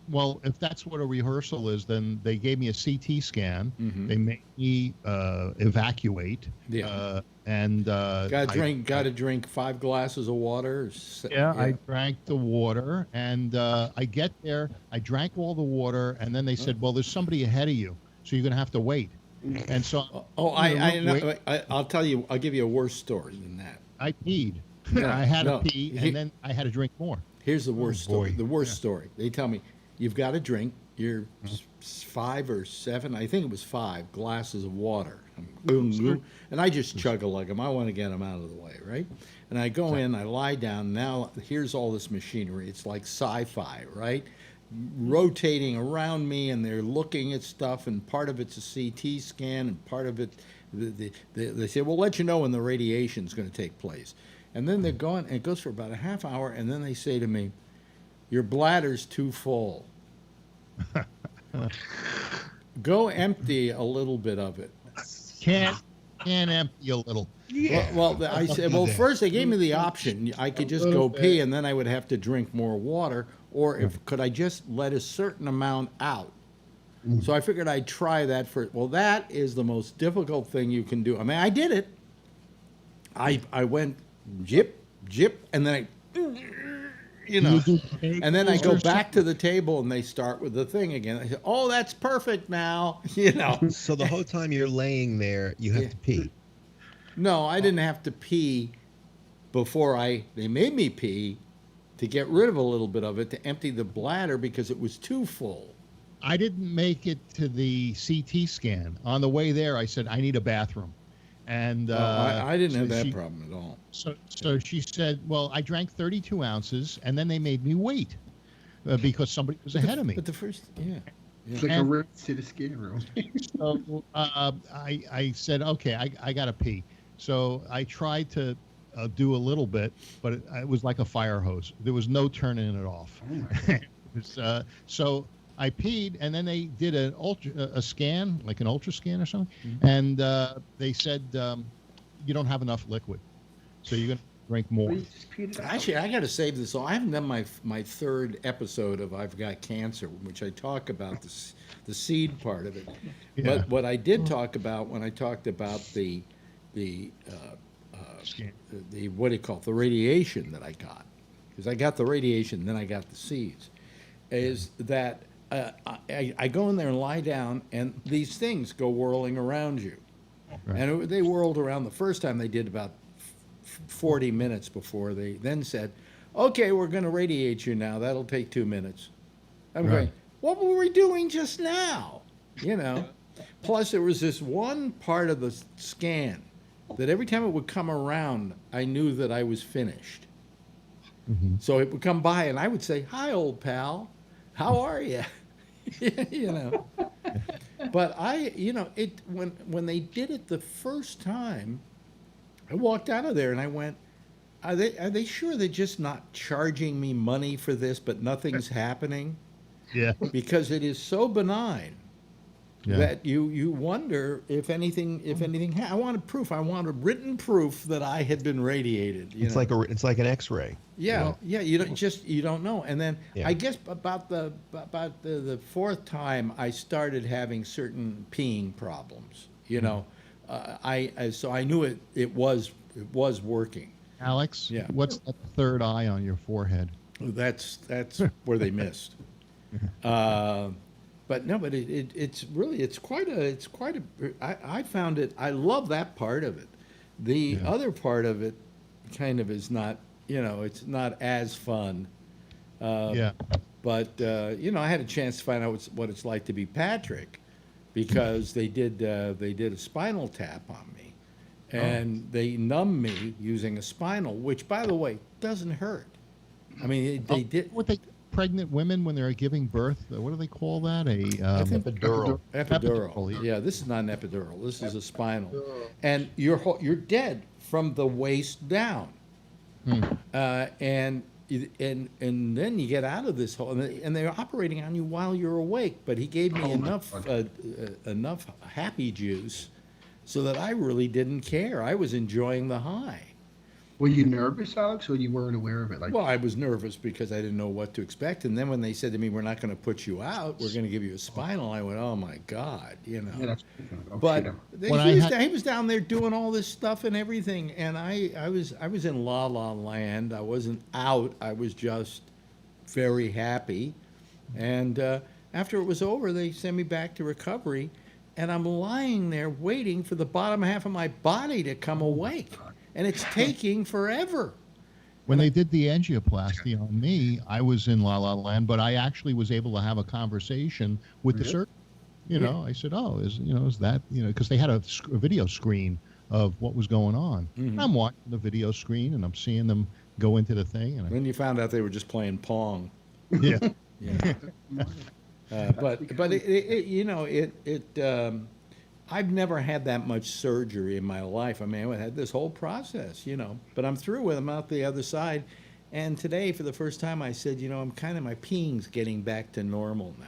Well, if that's what a rehearsal is, then they gave me a CT scan. They made me evacuate. Yeah. And got to drink 5 glasses of water. Yeah, I drank the water, and I get there. I drank all the water, and then they said, "Well, there's somebody ahead of you, so you're going to have to wait." And so, I'll tell you. I'll give you a worse story than that. I peed. I had to pee, and then I had to drink more. Here's the worst story. The worst story. They tell me you've got to drink your 5 or 7. I think it was 5 glasses of water. And I just chug a lug them. I want to get them out of the way, right? And I go in, I lie down. Now here's all this machinery. It's like sci-fi, right? rotating around me, and they're looking at stuff, and part of it's a CT scan, and part of it, they say, we'll let you know when the radiation's going to take place. And then they're going, and it goes for about a half hour, and then they say to me, your bladder's too full. Go empty a little bit of it. Can't empty a little. Yeah. Well, I said, well, first they gave me the option. I could just go pee, and then I would have to drink more water, or could I just let a certain amount out? So I figured I'd try that first. Well, that is the most difficult thing you can do. I mean, I did it. I went jip, and then and then I go back to the table, and they start with the thing again. I say, oh, that's perfect now, So the whole time you're laying there, you have to pee. No, I didn't have to pee before they made me pee to get rid of a little bit of it, to empty the bladder because it was too full. I didn't make it to the CT scan. On the way there, I said, I need a bathroom. And I didn't have that problem at all. So she said, well, I drank 32 ounces, and then they made me wait because somebody was ahead of me. But the first, It's like a rinse to the scan room. So I said, okay, I got to pee. So I tried to do a little bit, but it was like a fire hose. There was no turning it off. So I peed, and then they did a scan, like an ultra scan or something, and they said, you don't have enough liquid, so you're going to drink more. Actually, I got to save this. So I haven't done my third episode of I've Got Cancer, which I talk about the seed part of it. Yeah. But what I did talk about when I talked about the what do you call it, the radiation that I got, because I got the radiation, then I got the seeds, is that I go in there and lie down, and these things go whirling around you. Right. And they whirled around the first time. They did about 40 minutes before they then said, okay, we're going to radiate you now. That'll take 2 minutes. I'm going, what were we doing just now? Plus, there was this one part of the scan that every time it would come around, I knew that I was finished. Mm-hmm. So it would come by, and I would say, hi, old pal. How are you? But when they did it the first time, I walked out of there and I went, are they sure they're just not charging me money for this, but nothing's happening? Yeah. Because it is so benign that you wonder if anything. I wanted proof. I wanted written proof that I had been radiated. It's like an X-ray. Yeah, you don't know. And then I guess about the fourth time, I started having certain peeing problems. So I knew it was working. Alex, what's that third eye on your forehead? That's where they missed. But it's quite a. I found it. I love that part of it. The other part of it kind of is not. It's not as fun. But I had a chance to find out what it's like to be Patrick, because they did a spinal tap on me, and they numbed me using a spinal, which, by the way, doesn't hurt. I mean, they did. What they pregnant women when they're giving birth? What do they call that? Epidural. Epidural. Yeah, this is not an epidural. This is a spinal, and you're dead from the waist down. And then you get out of this hole, and they're operating on you while you're awake. But he gave me enough happy juice so that I really didn't care. I was enjoying the high. Were you nervous, Alex, or you weren't aware of it? Well, I was nervous because I didn't know what to expect. And then when they said to me, we're not going to put you out, we're going to give you a spinal, I went, oh, my God, Yeah, But he was down there doing all this stuff and everything. And I was in La La Land. I wasn't out. I was just very happy. And after it was over, they sent me back to recovery. And I'm lying there waiting for the bottom half of my body to come awake. And it's taking forever. When they did the angioplasty on me, I was in La La Land, but I actually was able to have a conversation with the surgeon. I said, "Oh, is that because they had a video screen of what was going on." Mm-hmm. I'm watching the video screen and I'm seeing them go into the thing. And then you found out they were just playing Pong. Yeah. Yeah. But I've never had that much surgery in my life. I mean, I had this whole process, but I'm through with them out the other side. And today, for the first time, I said, I'm kind of, my peeing's getting back to normal now,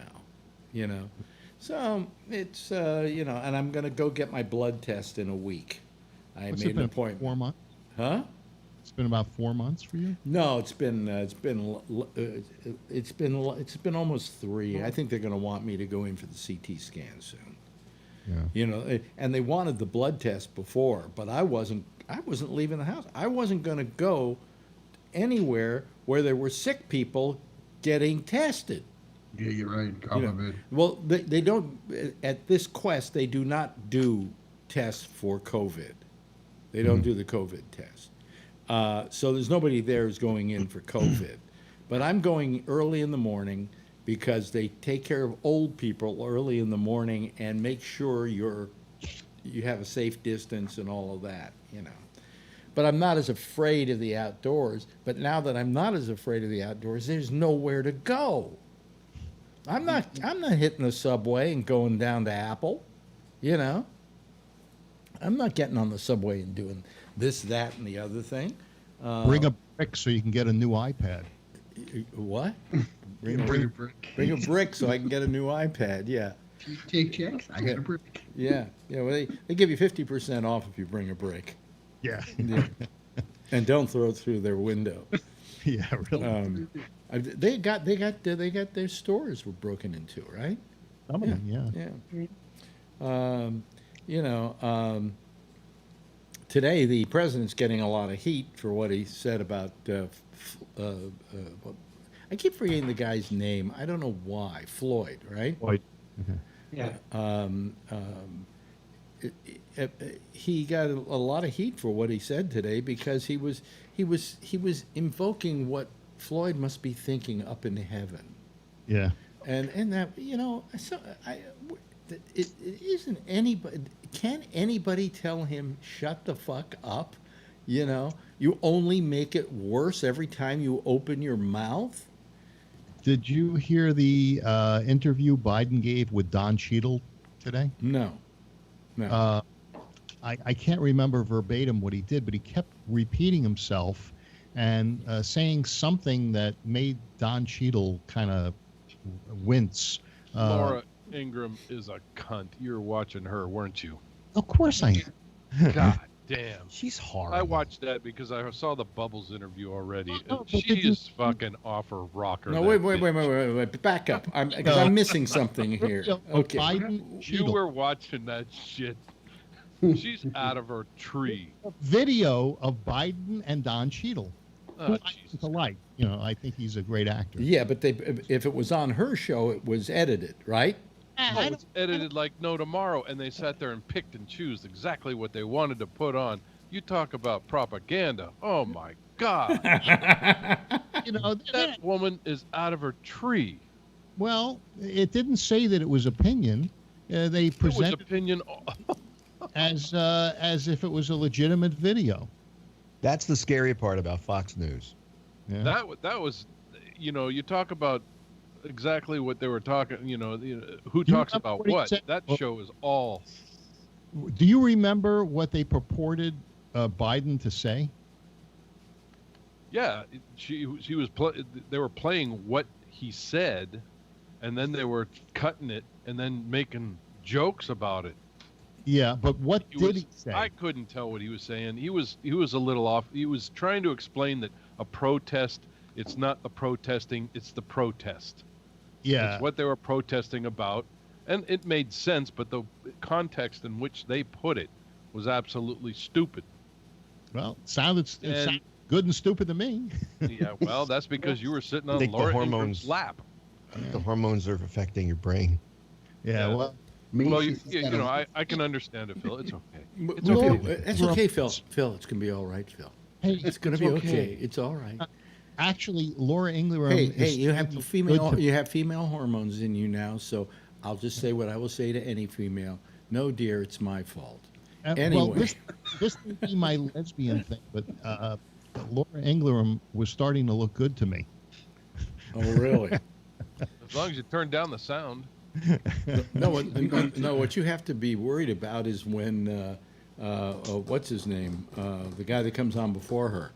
So it's, and I'm going to go get my blood test in a week. I made an appointment. 4 months? Huh? It's been about 4 months for you? No, it's been almost 3. I think they're going to want me to go in for the CT scan soon. Yeah. And they wanted the blood test before, but I wasn't leaving the house. I wasn't going to go anywhere where there were sick people getting tested. Yeah, you're right. Well, they don't, at this quest, they do not do tests for COVID. They don't do the COVID test. So there's nobody there who's going in for COVID. But I'm going early in the morning because they take care of old people early in the morning and make sure you have a safe distance and all of that, But I'm not as afraid of the outdoors. But now that I'm not as afraid of the outdoors, there's nowhere to go. I'm not hitting the subway and going down to Apple, I'm not getting on the subway and doing this, that, and the other thing. Bring a brick so you can get a new iPad. What? Bring a brick. Bring a brick so I can get a new iPad. Yeah. You take checks. I got a brick. Yeah. Yeah. Well, they give you 50% off if you bring a brick. Yeah. And don't throw it through their window. Yeah, really. They got their stores were broken into, right? Some of them, yeah. Today the president's getting a lot of heat for what he said about. I keep forgetting the guy's name. I don't know why. Floyd, right? Floyd. Yeah. He got a lot of heat for what he said today because he was invoking what Floyd must be thinking up in heaven. Yeah. And that it isn't anybody. Can anybody tell him shut the fuck up? You only make it worse every time you open your mouth. Did you hear the interview Biden gave with Don Cheadle today? No. I can't remember verbatim what he did, but he kept repeating himself and saying something that made Don Cheadle kind of wince. Laura Ingraham is a cunt. You were watching her, weren't you? Of course I am. God damn. She's horrible. I watched that because I saw the Bubbles interview already. She is fucking off her rocker. No, wait. Back up. I'm missing something here. Okay. You were watching that shit. She's out of her tree. Video of Biden and Don Cheadle. Oh, alike. I think he's a great actor. Yeah, but if it was on her show, it was edited, right? No, it's edited like no tomorrow, and they sat there and picked and chose exactly what they wanted to put on. You talk about propaganda. Oh, my God. That woman is out of her tree. Well, it didn't say that it was opinion. They presented it was opinion as if it was a legitimate video. That's the scary part about Fox News. Yeah. That was, you talk about exactly what they were talking, who talks about what. That show is all. Do you remember what they purported Biden to say? Yeah, they were playing what he said, and then they were cutting it and then making jokes about it. Yeah, but what did he say? I couldn't tell what he was saying. He was a little off. He was trying to explain that a protest, it's not the protesting, it's the protest. Yeah. It's what they were protesting about. And it made sense, but the context in which they put it was absolutely stupid. Well, it sounded good and stupid to me. Yeah, well, that's because you were sitting on Laura Ingram's lap. The hormones are affecting your brain. Yeah, well... Well, I can understand it, Phil. It's okay. It's okay. It's okay, Phil. Phil, it's going to be all right, Phil. Hey, it's going to be okay. It's all right. Actually, Laura Ingraham. Hey, you have female hormones in you now, so I'll just say what I will say to any female. No, dear, it's my fault. Anyway. Well, this would be my lesbian thing, but Laura Ingraham was starting to look good to me. Oh, really? As long as you turn down the sound. No, what you have to be worried about is when, what's his name? The guy that comes on before her.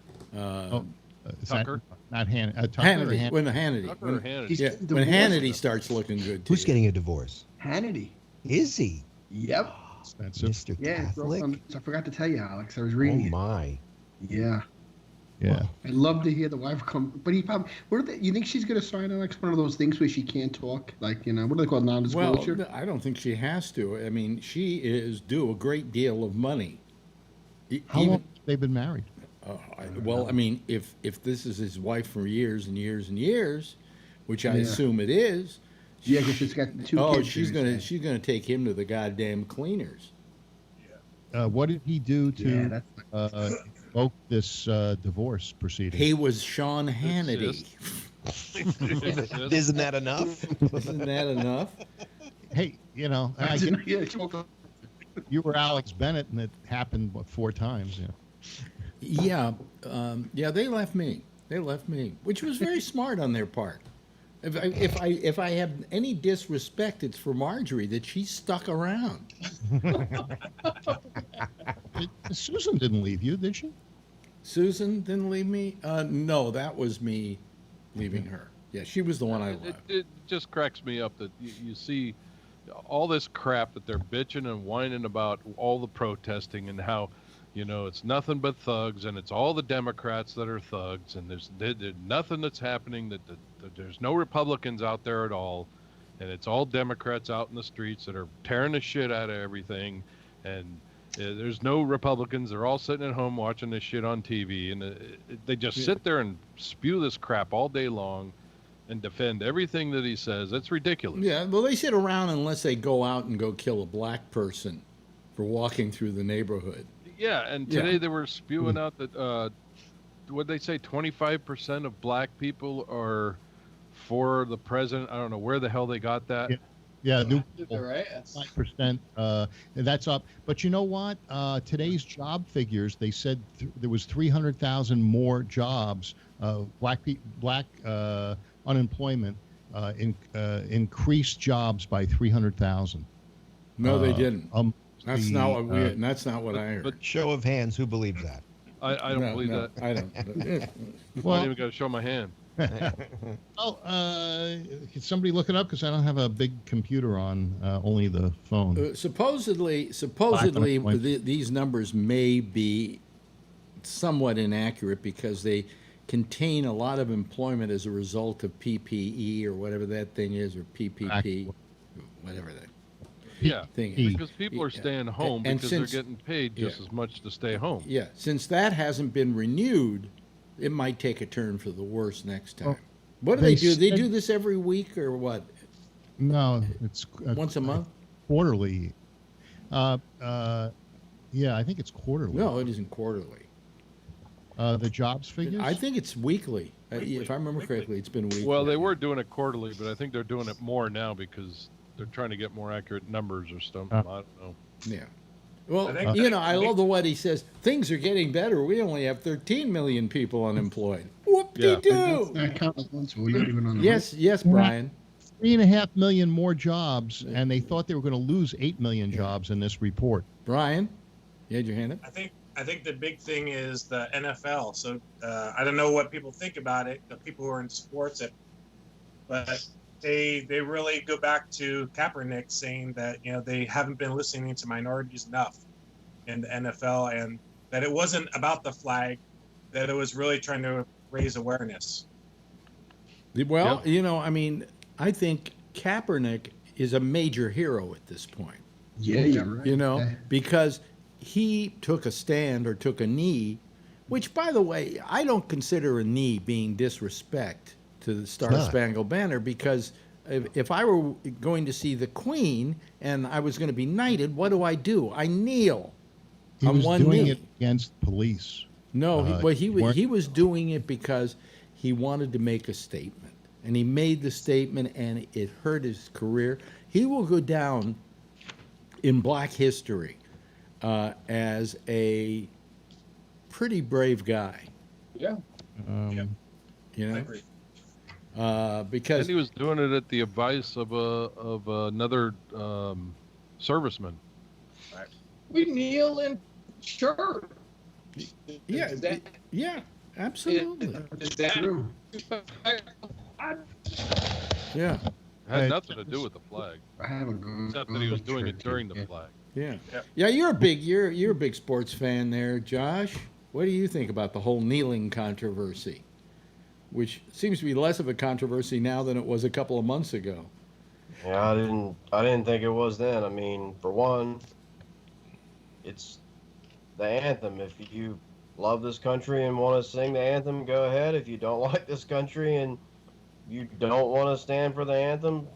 Tucker? Not Tucker. Hannity. When Hannity. Tucker or Hannity? Yeah, when Hannity starts looking good. Who's getting a divorce? Hannity. Is he? Yep. Mr. Yeah, Catholic? I forgot to tell you, Alex. I was reading Oh, my. Yeah. Yeah. I'd love to hear the wife come, but he probably. You think she's going to sign on like one of those things where she can't talk? Like, what do they call non-disclosure? Well, I don't think she has to. I mean, she is due a great deal of money. How long have they been married? I mean, if this is his wife for years and years and years, which I assume it is. Yeah, because she's got 2 kids. She's gonna take him to the goddamn cleaners. What did he do to invoke this divorce proceeding? He was Sean Hannity. Isn't that enough? Isn't that enough? Hey, you were Alex Bennett, and it happened 4 times. Yeah, they left me. Which was very smart on their part. If I have any disrespect, it's for Marjorie that she stuck around. Susan didn't leave you, did she? Susan didn't leave me? No, that was me leaving her. Yeah, she was the one I left. It just cracks me up that you see all this crap that they're bitching and whining about, all the protesting and how, it's nothing but thugs and it's all the Democrats that are thugs and there's nothing that's happening, that there's no Republicans out there at all, and it's all Democrats out in the streets that are tearing the shit out of everything, and there's no Republicans. They're all sitting at home watching this shit on TV, and they just sit there and spew this crap all day long and defend everything that he says. It's ridiculous. Yeah, well, they sit around unless they go out and go kill a black person for walking through the neighborhood. Yeah, and today they were spewing out that, what they say, 25% of black people are for the president. I don't know where the hell they got that. Yeah, new right. 5%. That's up. But you know what? Today's job figures, they said there was 300,000 more jobs. Black unemployment increased jobs by 300,000. No, they didn't. That's not what I heard. But show of hands, who believes that? I don't believe that. I don't. Well, I didn't even got to show my hand. Oh, can somebody look it up? Because I don't have a big computer on, only the phone. Supposedly, these numbers may be somewhat inaccurate because they contain a lot of employment as a result of PPE or whatever that thing is, or PPP, whatever that. Yeah, thing is. because people are staying home because they're getting paid just as much to stay home. Yeah, since that hasn't been renewed, it might take a turn for the worse next time. What do they do? They do this every week or what? No, it's once a month? Quarterly. Yeah, I think it's quarterly. No, it isn't quarterly. The jobs figures? I think it's weekly. If I remember correctly, it's been weekly. Well, they were doing it quarterly, but I think they're doing it more now because they're trying to get more accurate numbers or something. I don't know. Yeah. Well, I love the way he says, things are getting better. We only have 13 million people unemployed. Whoop-de-doo! Yes, Brian. 3.5 million more jobs, and they thought they were going to lose 8 million jobs in this report. Brian, you had your hand up? I think the big thing is the NFL. So I don't know what people think about it, the people who are in sports, but they really go back to Kaepernick saying that they haven't been listening to minorities enough in the NFL, and that it wasn't about the flag, that it was really trying to raise awareness. Well, I think Kaepernick is a major hero at this point. Yeah, you're right. Because he took a stand or took a knee, which, by the way, I don't consider a knee being disrespect to the Star-Spangled Banner, because if I were going to see the Queen and I was going to be knighted, what do? I kneel on one knee. He was doing it against police. No, he was doing it because he wanted to make a statement, and he made the statement, and it hurt his career. He will go down in Black history as a pretty brave guy. Yeah. I agree. Because and he was doing it at the advice of another serviceman. We kneel in church. Yeah, Is that, yeah, absolutely. is that True. Yeah. Had nothing to do with the flag, I haven't gone. except that he was doing it during the flag. Yeah. Yep. Yeah, you're a big sports fan there, Josh. What do you think about the whole kneeling controversy? Which seems to be less of a controversy now than it was a couple of months ago. Yeah, I didn't think it was then. I mean, for one, it's the anthem. If you love this country and want to sing the anthem, go ahead. If you don't like this country and you don't want to stand for the anthem,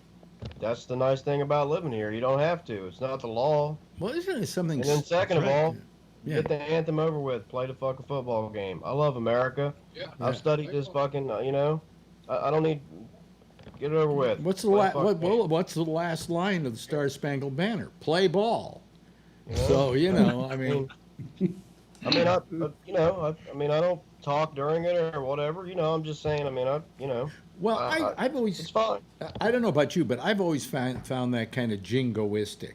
that's the nice thing about living here. You don't have to. It's not the law. Well, isn't it something? And then second of all, yeah. get the anthem over with. Play the fucking football game. I love America. Yeah. I've studied this fucking, I don't need, get it over with. What's the Play fucking game. what's the last line of the Star Spangled Banner? Play ball. You know? So I mean, I don't talk during it or whatever. I'm just saying. well, I've always, it's fine. I don't know about you, but I've always found that kind of jingoistic.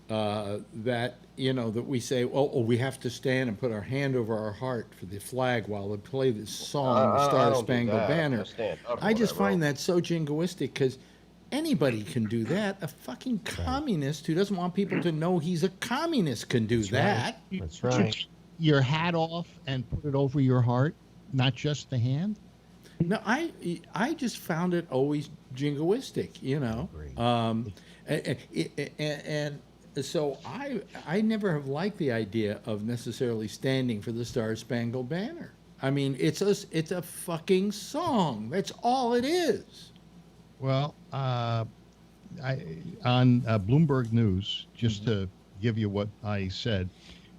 That that we say, we have to stand and put our hand over our heart for the flag while they play this song, the Star Spangled Banner. I just find that so jingoistic because anybody can do that. A fucking communist who doesn't want people to know he's a communist can do that. Right. That's right. Your hat off and put it over your heart, not just the hand. No, I just found it always jingoistic, and so I never have liked the idea of necessarily standing for the Star Spangled Banner. I mean, it's a fucking song. That's all it is. Well, on Bloomberg News, just to give you what I said,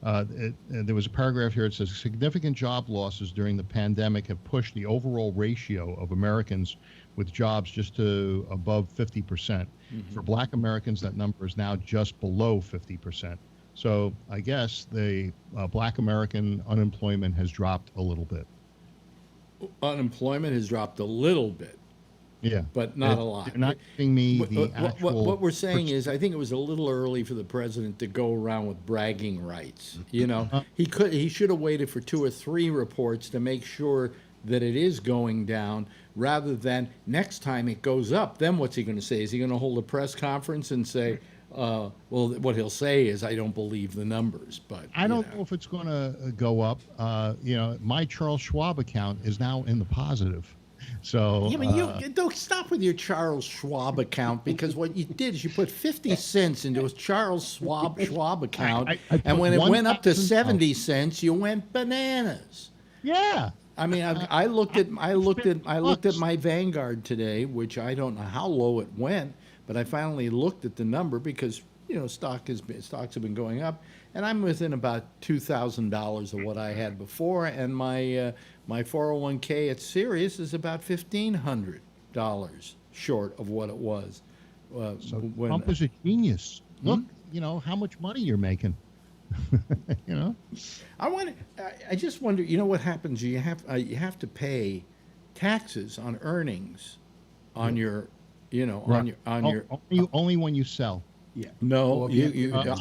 there was a paragraph here that says significant job losses during the pandemic have pushed the overall ratio of Americans with jobs just to above 50%. Mm-hmm. For Black Americans, that number is now just below 50%. So I guess the Black American unemployment has dropped a little bit. Unemployment has dropped a little bit. Yeah, but not a lot. You're not giving me the actual. What we're saying is, I think it was a little early for the president to go around with bragging rights. He should have waited for 2 or 3 reports to make sure that it is going down, rather than next time it goes up. Then what's he going to say? Is he going to hold a press conference and say, well, what he'll say is, I don't believe the numbers. But I don't know if it's going to go up. My Charles Schwab account is now in the positive. So yeah, but you don't stop with your Charles Schwab account, because what you did is you put 50 cents into a Charles Schwab account, and when it went up to 70 cents, you went bananas. Yeah. I mean, I looked at my Vanguard today, which I don't know how low it went, but I finally looked at the number because stocks have been going up, and I'm within about $2,000 of what I had before, and my 401k at Sirius is about $1,500 short of what it was. Trump is a genius. Look, how much money you're making. I just wonder. What happens? You have to pay taxes on earnings, on your, only when you sell. Yeah. No, you have a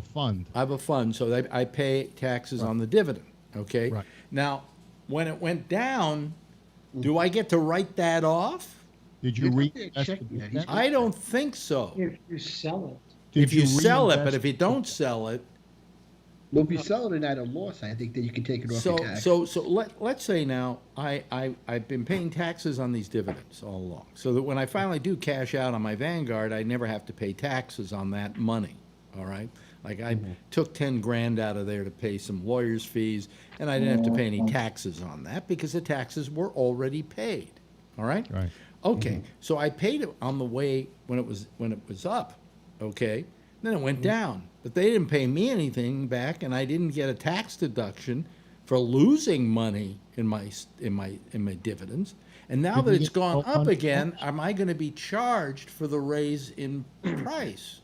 fund. I have a fund, so I pay taxes on the dividend. Okay. Right. Now, when it went down, do I get to write that off? Did you I don't think so. If you sell it. If you sell it, but if you don't sell it. Well, if you sell it at a loss, I think that you can take it off your tax. So let's say now I've been paying taxes on these dividends all along, so that when I finally do cash out on my Vanguard, I never have to pay taxes on that money. All right, like I took 10 grand out of there to pay some lawyers' fees, and I didn't have to pay any taxes on that because the taxes were already paid. All right. Right. Okay. So I paid it on the way when it was up. Okay. Then it went down, but they didn't pay me anything back, and I didn't get a tax deduction for losing money in my dividends. And now that it's gone up again, am I going to be charged for the raise in price?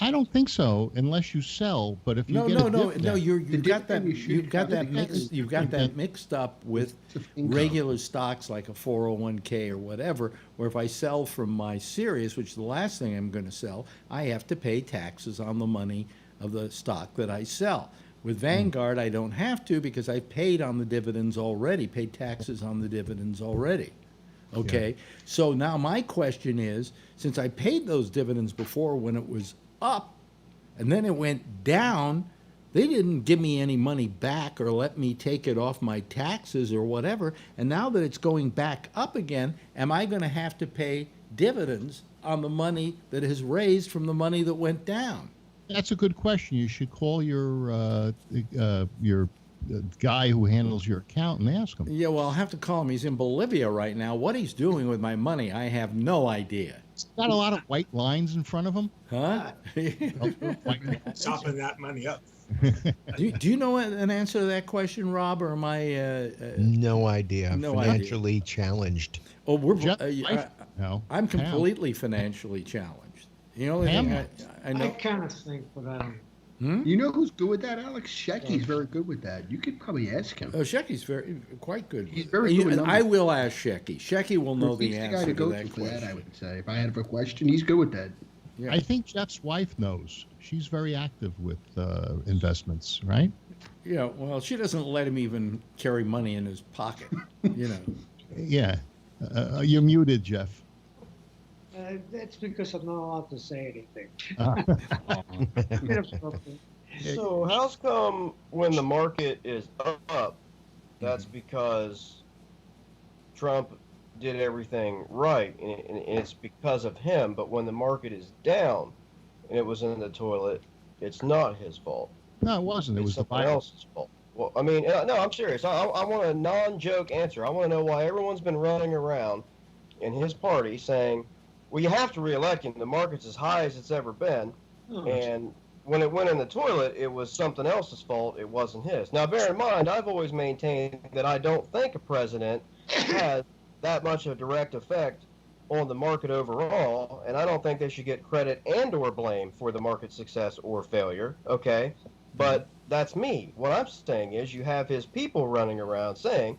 I don't think so, unless you sell. But if you No, get no, a no, dividend, no. You've got that. You've got that dividend mixed. You've got that mixed up with income. regular stocks like a 401k or whatever. Where if I sell from my Sirius, which is the last thing I'm going to sell, I have to pay taxes on the money of the stock that I sell. With Vanguard, I don't have to because I paid on the dividends already. Paid taxes on the dividends already. Okay. So now my question is, since I paid those dividends before when it was up, and then it went down, they didn't give me any money back or let me take it off my taxes or whatever. And now that it's going back up again, am I going to have to pay dividends on the money that is raised from the money that went down? That's a good question. You should call your guy who handles your account and ask him. Yeah, well, I'll have to call him. He's in Bolivia right now. What he's doing with my money, I have no idea. Got a lot of white lines in front of him? Huh? Chopping that money up. Do you know an answer to that question, Rob, or am I? No idea. No Financially challenged. Oh, no. I'm completely financially challenged. You know, I know. I kind of think, but I don't. You know who's good with that, Alex? Shecky's very good with that. You could probably ask him. Oh, Shecky's quite good. He's very good with And I numbers. will ask Shecky. Shecky will know the He's answer guy to go that to for question. that, I would say. If I had a question, he's good with that. Yeah. I think Jeff's wife knows. She's very active with investments, right? Yeah, well, she doesn't let him even carry money in his pocket, you know. Yeah. You're muted, Jeff. That's because I'm not allowed to say anything. So how's come when the market is up, that's because Trump did everything right, and it's because of him, but when the market is down and it was in the toilet, it's not his fault. No, it wasn't. It was the someone else's fault. Well, I mean, no, I'm serious. I want a non-joke answer. I want to know why everyone's been running around in his party saying, well, you have to re-elect him. The market's as high as it's ever been. And when it went in the toilet, it was something else's fault. It wasn't his. Now, bear in mind, I've always maintained that I don't think a president has that much of a direct effect on the market overall, and I don't think they should get credit and or blame for the market's success or failure, okay? But that's me. What I'm saying is you have his people running around saying,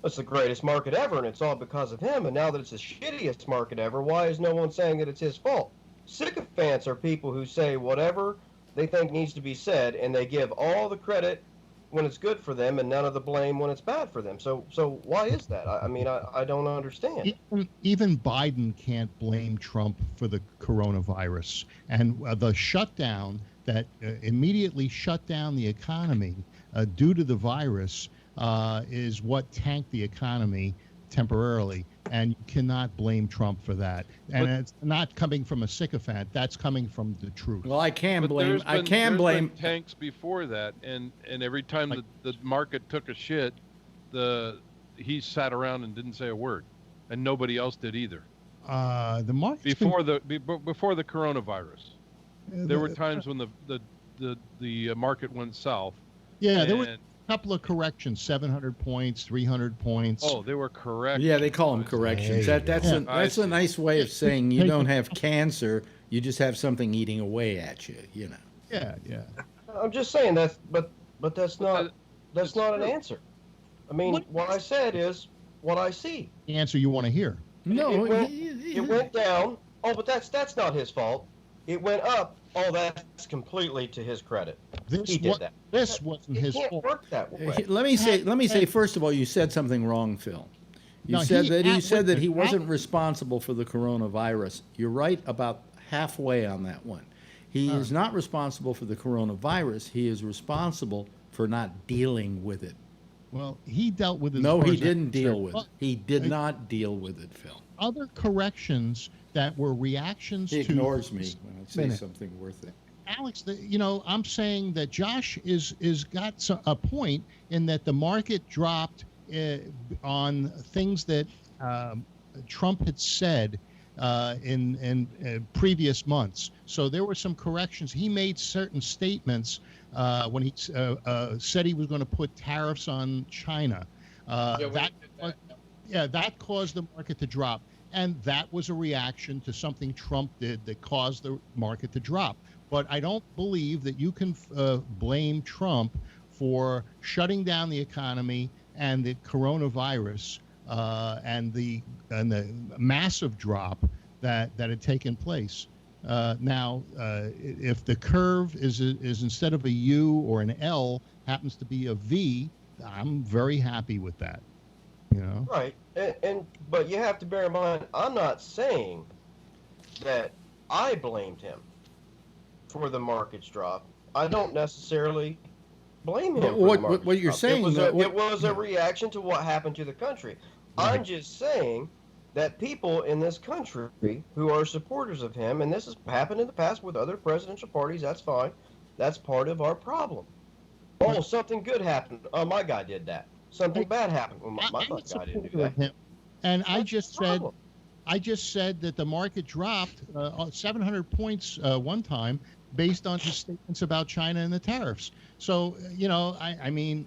it's the greatest market ever, and it's all because of him. And now that it's the shittiest market ever, why is no one saying that it's his fault? Sycophants are people who say whatever they think needs to be said, and they give all the credit when it's good for them and none of the blame when it's bad for them. So why is that? I mean, I don't understand. Even Biden can't blame Trump for the coronavirus. And the shutdown that immediately shut down the economy due to the virus is what tanked the economy temporarily, and you cannot blame Trump for that. And it's not coming from a sycophant; that's coming from the truth. Well, I can blame. I can there's blame been tanks before that, and every time the market took a shit, he sat around and didn't say a word, and nobody else did either. The market before the coronavirus, there were times when the market went south. Yeah, there were a couple of corrections, 700 points, 300 points. Oh, they were corrections. Yeah, they call them corrections. That's a nice way of saying you don't have cancer. You just have something eating away at you. You know. Yeah. I'm just saying but that's not an answer. I mean, what I said is what I see. The answer you want to hear. No, it went down. Oh, but that's not his fault. It went up. Oh, that's completely to his credit. He did that. This wasn't his fault. It can't work that way. Let me say first of all, you said something wrong, Phil. You said that he wasn't responsible for the coronavirus. You're right about halfway on that one. He is not responsible for the coronavirus. He is responsible for not dealing with it. Well, he dealt with it. No, he didn't deal with it. He did not deal with it, Phil. Other corrections that were reactions to... He ignores me when I say something worth it. Alex, I'm saying that Josh is got a point in that the market dropped on things that Trump had said in previous months. So there were some corrections. He made certain statements when he said he was going to put tariffs on China. That caused the market to drop. And that was a reaction to something Trump did that caused the market to drop. But I don't believe that you can blame Trump for shutting down the economy and the coronavirus and the massive drop that had taken place. Now, if the curve is instead of a U or an L happens to be a V, I'm very happy with that. You know? Right, but you have to bear in mind, I'm not saying that I blamed him for the market's drop. I don't necessarily blame him for the market's what you're drop. saying? It was a reaction to what happened to the country. Right. I'm just saying that people in this country who are supporters of him, and this has happened in the past with other presidential parties, that's fine. That's part of our problem. Oh, something good happened. Oh, my guy did that. Something bad happened. Well, my guy didn't do that. And I just said that the market dropped 700 points one time based on his statements about China and the tariffs. So, I mean,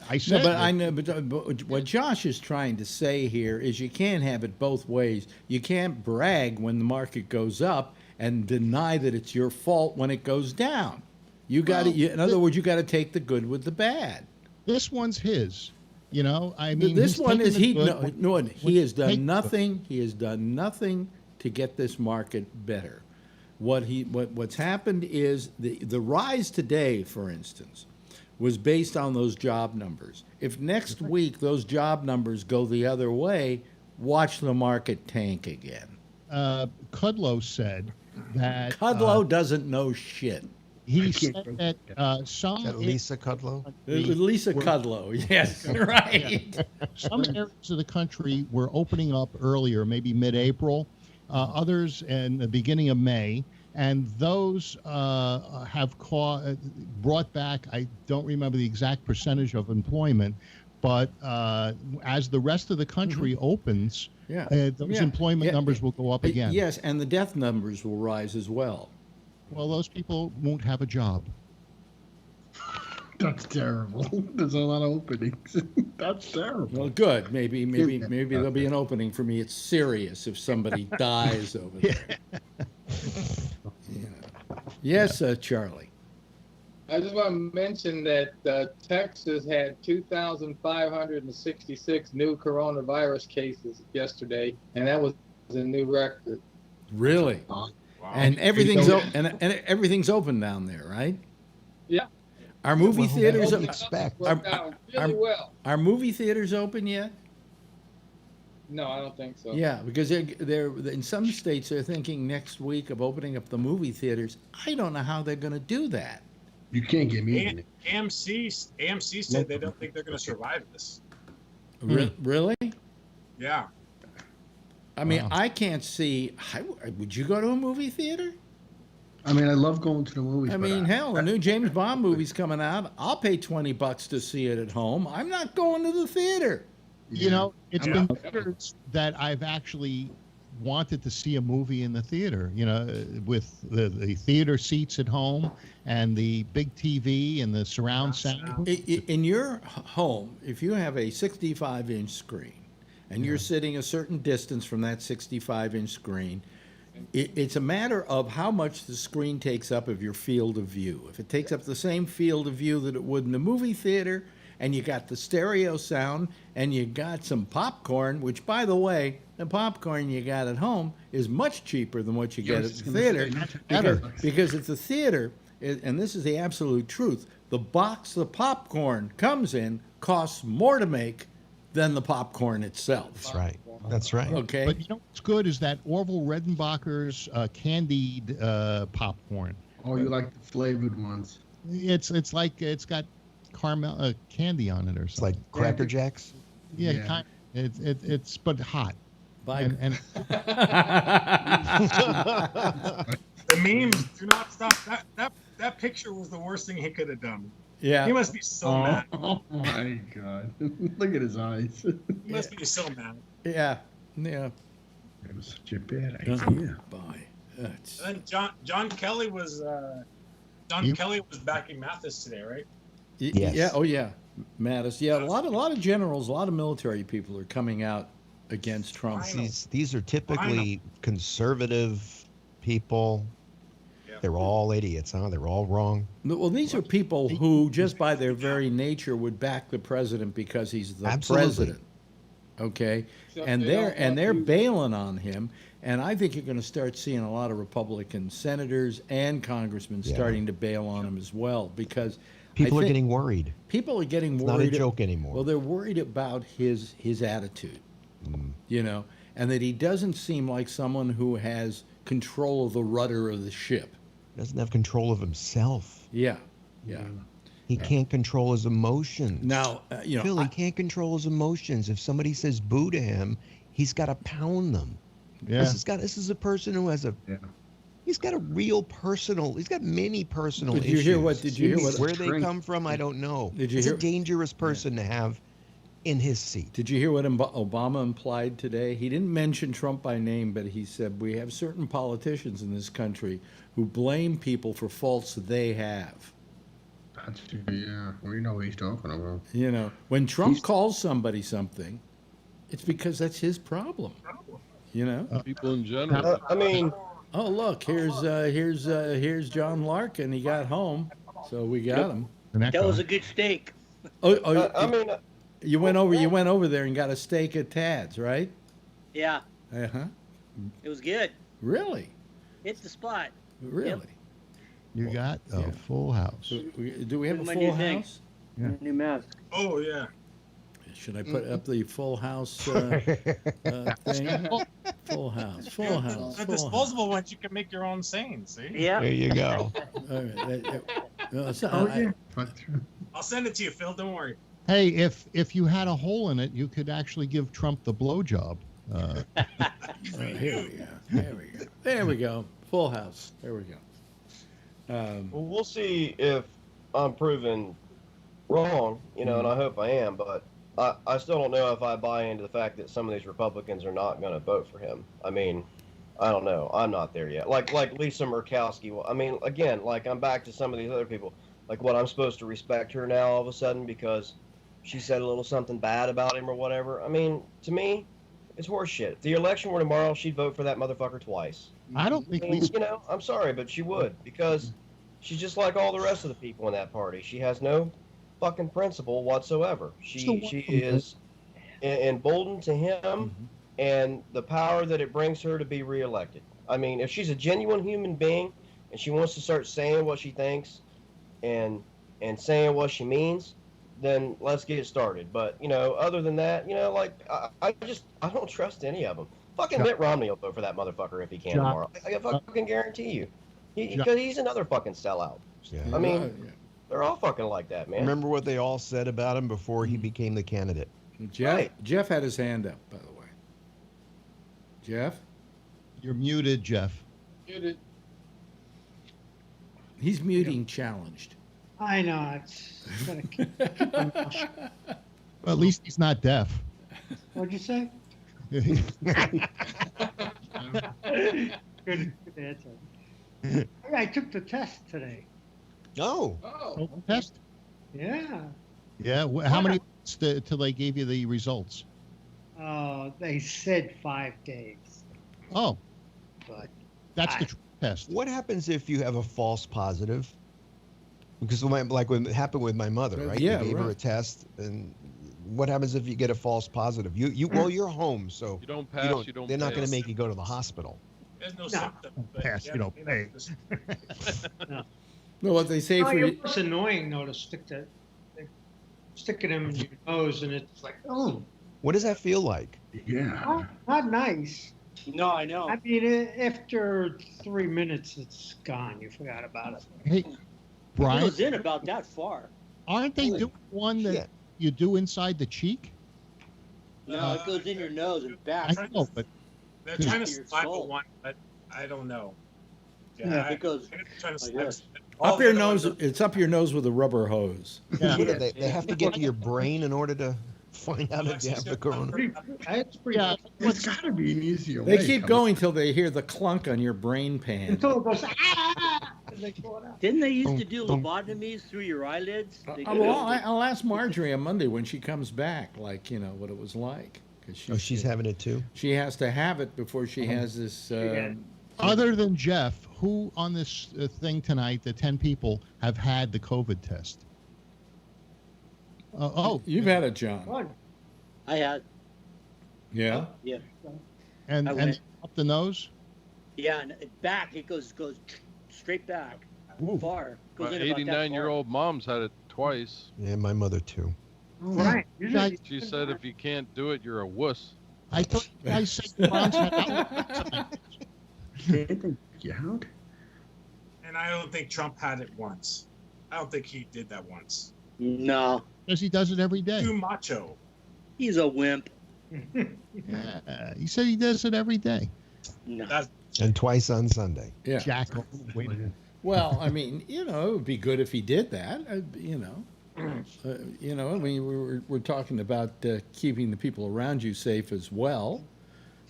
I said. No, but I know. But what Josh is trying to say here is you can't have it both ways. You can't brag when the market goes up and deny that it's your fault when it goes down. You got to. In other words, you got to take the good with the bad. This one's his. I mean, this one is he has done nothing. He has done nothing to get this market better. What's happened is the rise today, for instance, was based on those job numbers. If next week those job numbers go the other way, watch the market tank again. Kudlow said that Kudlow doesn't know shit. He said that some... Is that Lisa Kudlow? Lisa Kudlow, yes, right. Some areas of the country were opening up earlier, maybe mid-April, others in the beginning of May, and those have brought back, I don't remember the exact percentage of employment, but as the rest of the country opens, those employment numbers will go up again. Yes, and the death numbers will rise as well. Well, those people won't have a job. That's terrible. There's a lot of openings. That's terrible. Well, good. Maybe there'll be an opening for me. It's serious if somebody dies over there. Yes, Charlie. I just want to mention that Texas had 2,566 new coronavirus cases yesterday, and that was a new record. Really? Wow. And everything's and everything's open down there, right? Yeah. Are movie theaters Are movie theaters open yet? No, I don't think so. Yeah, because they're in some states they're thinking next week of opening up the movie theaters. I don't know how they're going to do that. You can't get me in it. AMC said they don't think they're going to survive this. Really? Yeah. I mean, I can't see. Would you go to a movie theater? I mean, I love going to the movies. I mean, hell, the new James Bond movie's coming out. I'll pay $20 to see it at home. I'm not going to the theater. It's been years that I've actually wanted to see a movie in the theater, with the theater seats at home and the big TV and the surround sound. In your home, if you have a 65-inch screen and you're sitting a certain distance from that 65-inch screen, it's a matter of how much the screen takes up of your field of view. If it takes up the same field of view that it would in a movie theater, and you got the stereo sound, and you got some popcorn, which, by the way, the popcorn you got at home is much cheaper than what you get at the theater. Because at the theater, and this is the absolute truth, the box the popcorn comes in costs more to make than the popcorn itself. That's right. Okay. But what's good is that Orville Redenbacher's candied popcorn. Oh, you like the flavored ones? It's like it's got caramel candy on it or something. It's like Cracker Jacks. Yeah. It's but hot. And the memes do not stop. That picture was the worst thing he could have done. Yeah. He must be so mad. Oh my God! Look at his eyes. He must be so mad. Yeah. That was such a bad idea. And John Kelly was backing Mathis today, right? Yes. Yeah. Oh yeah, Mattis. Yeah. A lot of generals, a lot of military people are coming out against Trump. These are typically conservative people. Yeah. They're all idiots, huh? They're all wrong. Well, these are people who, just by their very nature, would back the president because he's the president. Okay, and they're bailing on him, and I think you're going to start seeing a lot of Republican senators and congressmen starting to bail on him as well, because people are getting worried. People are getting worried. It's not a joke anymore. Well, they're worried about his attitude, you know, and that he doesn't seem like someone who has control of the rudder of the ship. Doesn't have control of himself. Yeah. He can't control his emotions. Now, you know, Phil, he can't control his emotions. If somebody says boo to him, he's got to pound them. Yeah. This is a person who has he's got a real personal, he's got many personal issues. Did you hear what? Where they come from, I don't know. He's a dangerous person to have in his seat. Did you hear what Obama implied today? He didn't mention Trump by name, but he said we have certain politicians in this country who blame people for faults they have. Yeah, we know what he's talking about. You know, when Trump calls somebody something, it's because that's his problem. You know, people in general. I mean, oh look, here's John Larkin. He got home, so we got him. That was a good steak. I mean, you went over there and got a steak at Tad's, right? Yeah. Uh-huh. It was good. Really? Hit the spot. Really? Yep. You got a full house. Do we have a full house? Yeah. New mask. Oh, yeah. Should I put up the full house thing? Full house. Full house. The disposable ones, you can make your own saying, see? Yeah. There you go. I'll send it to you, Phil. Don't worry. Hey, if you had a hole in it, you could actually give Trump the blowjob. Here we go. There we go. Full house. There we go. well, we'll see if I'm proven wrong, you know, and I hope I am, but I still don't know if I buy into the fact that some of these Republicans are not going to vote for him. I mean, I don't know. I'm not there yet. Like Lisa Murkowski. Well, I mean, again, like I'm back to some of these other people. Like what I'm supposed to respect her now all of a sudden because she said a little something bad about him or whatever. I mean, to me, it's horseshit. If the election were tomorrow, she'd vote for that motherfucker twice. I don't think Lisa. You know, I'm sorry, but she would because she's just like all the rest of the people in that party. She has no fucking principle whatsoever. She is emboldened to him and the power that it brings her to be reelected. I mean, if she's a genuine human being and she wants to start saying what she thinks and saying what she means, then let's get it started. But, you know, other than that, you know, like, I don't trust any of them. Fucking Mitt Romney will vote for that motherfucker if he can tomorrow. I fucking guarantee you. Because he's another fucking sellout. Yeah. I mean, they're all fucking like that, man. Remember what they all said about him before he became the candidate. Jeff had his hand up, by the way. Jeff? You're muted, Jeff. Muted. He's muting challenged. I know. It's Well, at least he's not deaf. What'd you say? Good answer. I took the test today. Oh. Test? Yeah. Yeah. How many till they gave you the results? They said 5 days. Oh. But that's the test. What happens if you have a false positive? Because like when it happened with my mother, right? Yeah, they gave her a test, and what happens if you get a false positive? Well, you're home, so you don't pass. They're not going to make you go to the hospital. There's no symptom. Pass, you don't pay. No, what they say for you. It's annoying though to stick it in your nose, and it's like, oh. What does that feel like? Yeah. Not nice. No, I know. I mean, after 3 minutes, it's gone. You forgot about it. Hey, Brian. It goes in about that far. Aren't they doing one that you do inside the cheek? No, it goes in your nose and back. I know, but they're trying to slap at one, but I don't know. Yeah, it goes up your nose. It's up your nose with a rubber hose. Yeah. They have to get to your brain in order to find out if you have the corona. It's got to be an easier way. They keep going till they hear the clunk on your brain pan. Until it goes, Didn't they used to do lobotomies through your eyelids? I'll ask Marjorie on Monday when she comes back, like, you know, what it was like. 'Cause she's having it too? She has to have it before she has this. Other than Jeff, who on this thing tonight, the 10 people, have had the COVID test? You've had it, John. I had. Yeah. Yeah. And up the nose? Yeah, and back it goes straight back. Far. Goes My in about that 89-year-old mom's had it twice. Yeah, my mother too. All right. She said if you can't do it, you're a wuss. I thought I said France had Did they take you out? And I don't think Trump had it once. I don't think he did that once. No. Because he does it every day. Too macho. He's a wimp. He said he does it every day. No. And twice on Sunday. Yeah. Jackal. Wait a minute. Well, I mean, it would be good if he did that. I mean, we're talking about keeping the people around you safe as well.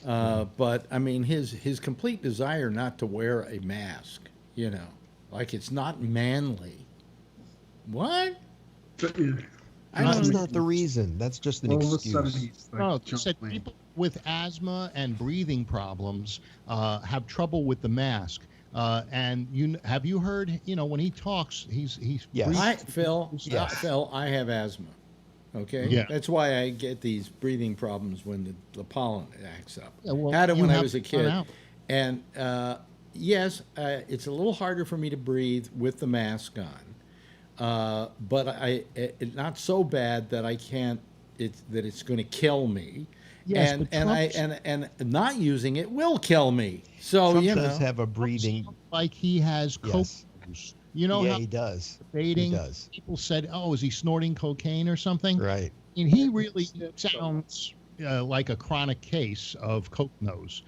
But I mean, his complete desire not to wear a mask, like it's not manly. What? That's not the reason. That's just an excuse. No, he said people with asthma and breathing problems have trouble with the mask. And have you heard? When he talks, he's yes. Phil, I have asthma. Okay, yeah, that's why I get these breathing problems when the pollen acts up. Yeah, well, had it when I was a kid, and yes, it's a little harder for me to breathe with the mask on, but it's not so bad that I can't. It's going to kill me. Yes, and not using it will kill me. So Trump does have a breathing, like he has cocaine. Yeah, he does. Debating, he does. People said, "Oh, is he snorting cocaine or something?" Right. And he really sounds like a chronic case of coke nose.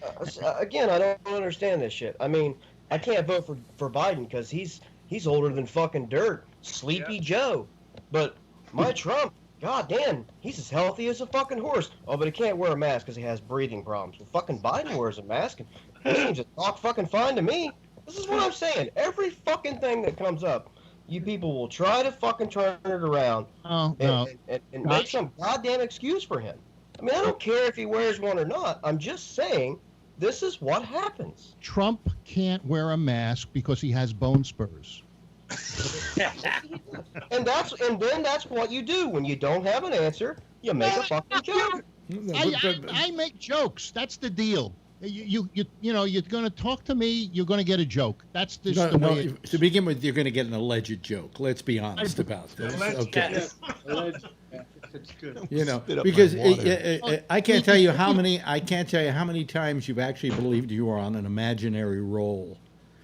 Again, I don't understand this shit. I mean, I can't vote for Biden because he's older than fucking dirt, Sleepy Joe. But my Trump. God damn, he's as healthy as a fucking horse. Oh, but he can't wear a mask because he has breathing problems. Well, fucking Biden wears a mask, and he seems to talk fucking fine to me. This is what I'm saying. Every fucking thing that comes up, you people will try to fucking turn it around and make some goddamn excuse for him. I mean, I don't care if he wears one or not. I'm just saying this is what happens. Trump can't wear a mask because he has bone spurs. and then that's what you do when you don't have an answer. You make a fucking joke. I make jokes. That's the deal. You're going to talk to me. You're going to get a joke. That's just the way. To begin with, you're going to get an alleged joke. Let's be honest about this. Okay. It's good. Because I can't tell you how many times you've actually believed you were on an imaginary role.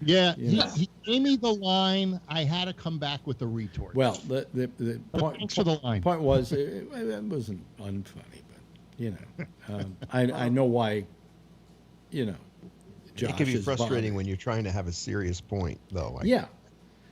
Yeah, he gave me the line. I had to come back with the retort. Well, the point was it wasn't unfunny, but I know why. Josh it can be frustrating when you're trying to have a serious point, though. Yeah.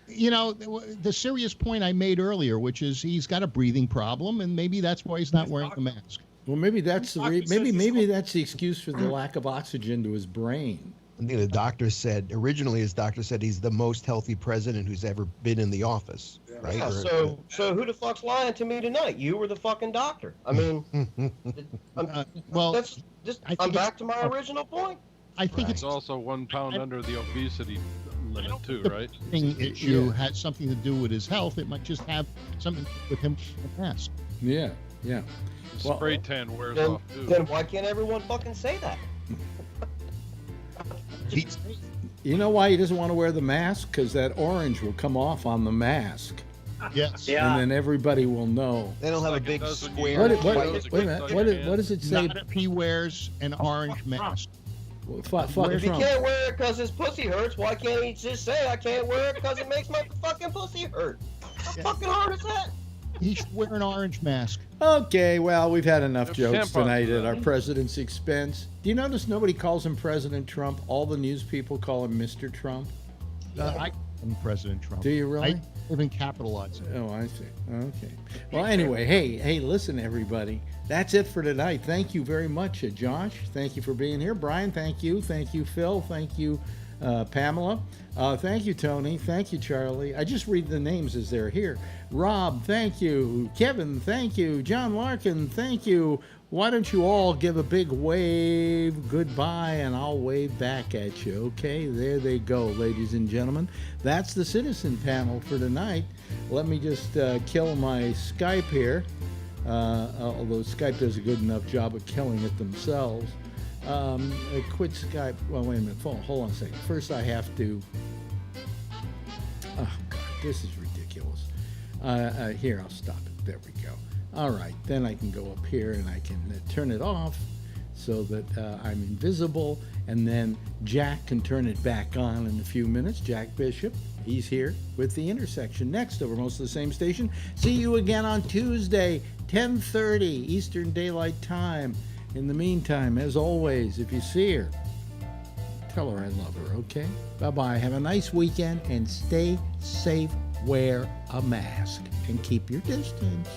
The serious point I made earlier, which is he's got a breathing problem, and maybe that's why he's not wearing a mask. Well, maybe that's maybe that's the excuse for the lack of oxygen to his brain. The doctor said his doctor said he's the most healthy president who's ever been in the office. Right? Yeah, so who the fuck's lying to me tonight? You or the fucking doctor? I mean, I'm back to my original point. I think it's also 1 pound under the obesity limit too, right? The issue had something to do with his health. It might just have something to do with him wearing a mask. Yeah. The spray tan wears off too. Then why can't everyone fucking say that? You know why he doesn't want to wear the mask? Because that orange will come off on the mask. Yes. Yeah. And then everybody will know. Then he'll have a big square. Wait a minute. What does it say? Not if he wears an orange mask. Fuck if he Trump. can't wear it because his pussy hurts, why can't he just say I can't wear it because it makes my fucking pussy hurt? How fucking hard is that? He should wear an orange mask. Okay, well, we've had enough jokes tonight at our president's expense. Do you notice nobody calls him President Trump? All the news people call him Mr. Trump. I call him President Trump. Do you really? I even capitalize it. Oh, I see. Okay. Well, anyway, hey, listen, everybody. That's it for tonight. Thank you very much, Josh. Thank you for being here. Brian, thank you. Thank you, Phil. Thank you, Pamela. Thank you, Tony. Thank you, Charlie. I just read the names as they're here. Rob, thank you. Kevin, thank you. John Larkin, thank you. why don't you all give a big wave goodbye, and I'll wave back at you. Okay, there they go, ladies and gentlemen. That's the citizen panel for tonight. Let me just kill my Skype here, although Skype does a good enough job of killing it themselves. Quit Skype. Well, wait a minute. Hold on a second. First, I have to. Oh, God, this is ridiculous. Here, I'll stop it. There we go. All right, then I can go up here and I can turn it off so that I'm invisible, and then Jack can turn it back on in a few minutes. Jack Bishop, he's here with The Intersection next over most of the same station. See you again on Tuesday, 10:30 Eastern Daylight Time. In the meantime, as always, if you see her, tell her I love her, okay? Bye-bye. Have a nice weekend, and stay safe. Wear a mask and keep your distance.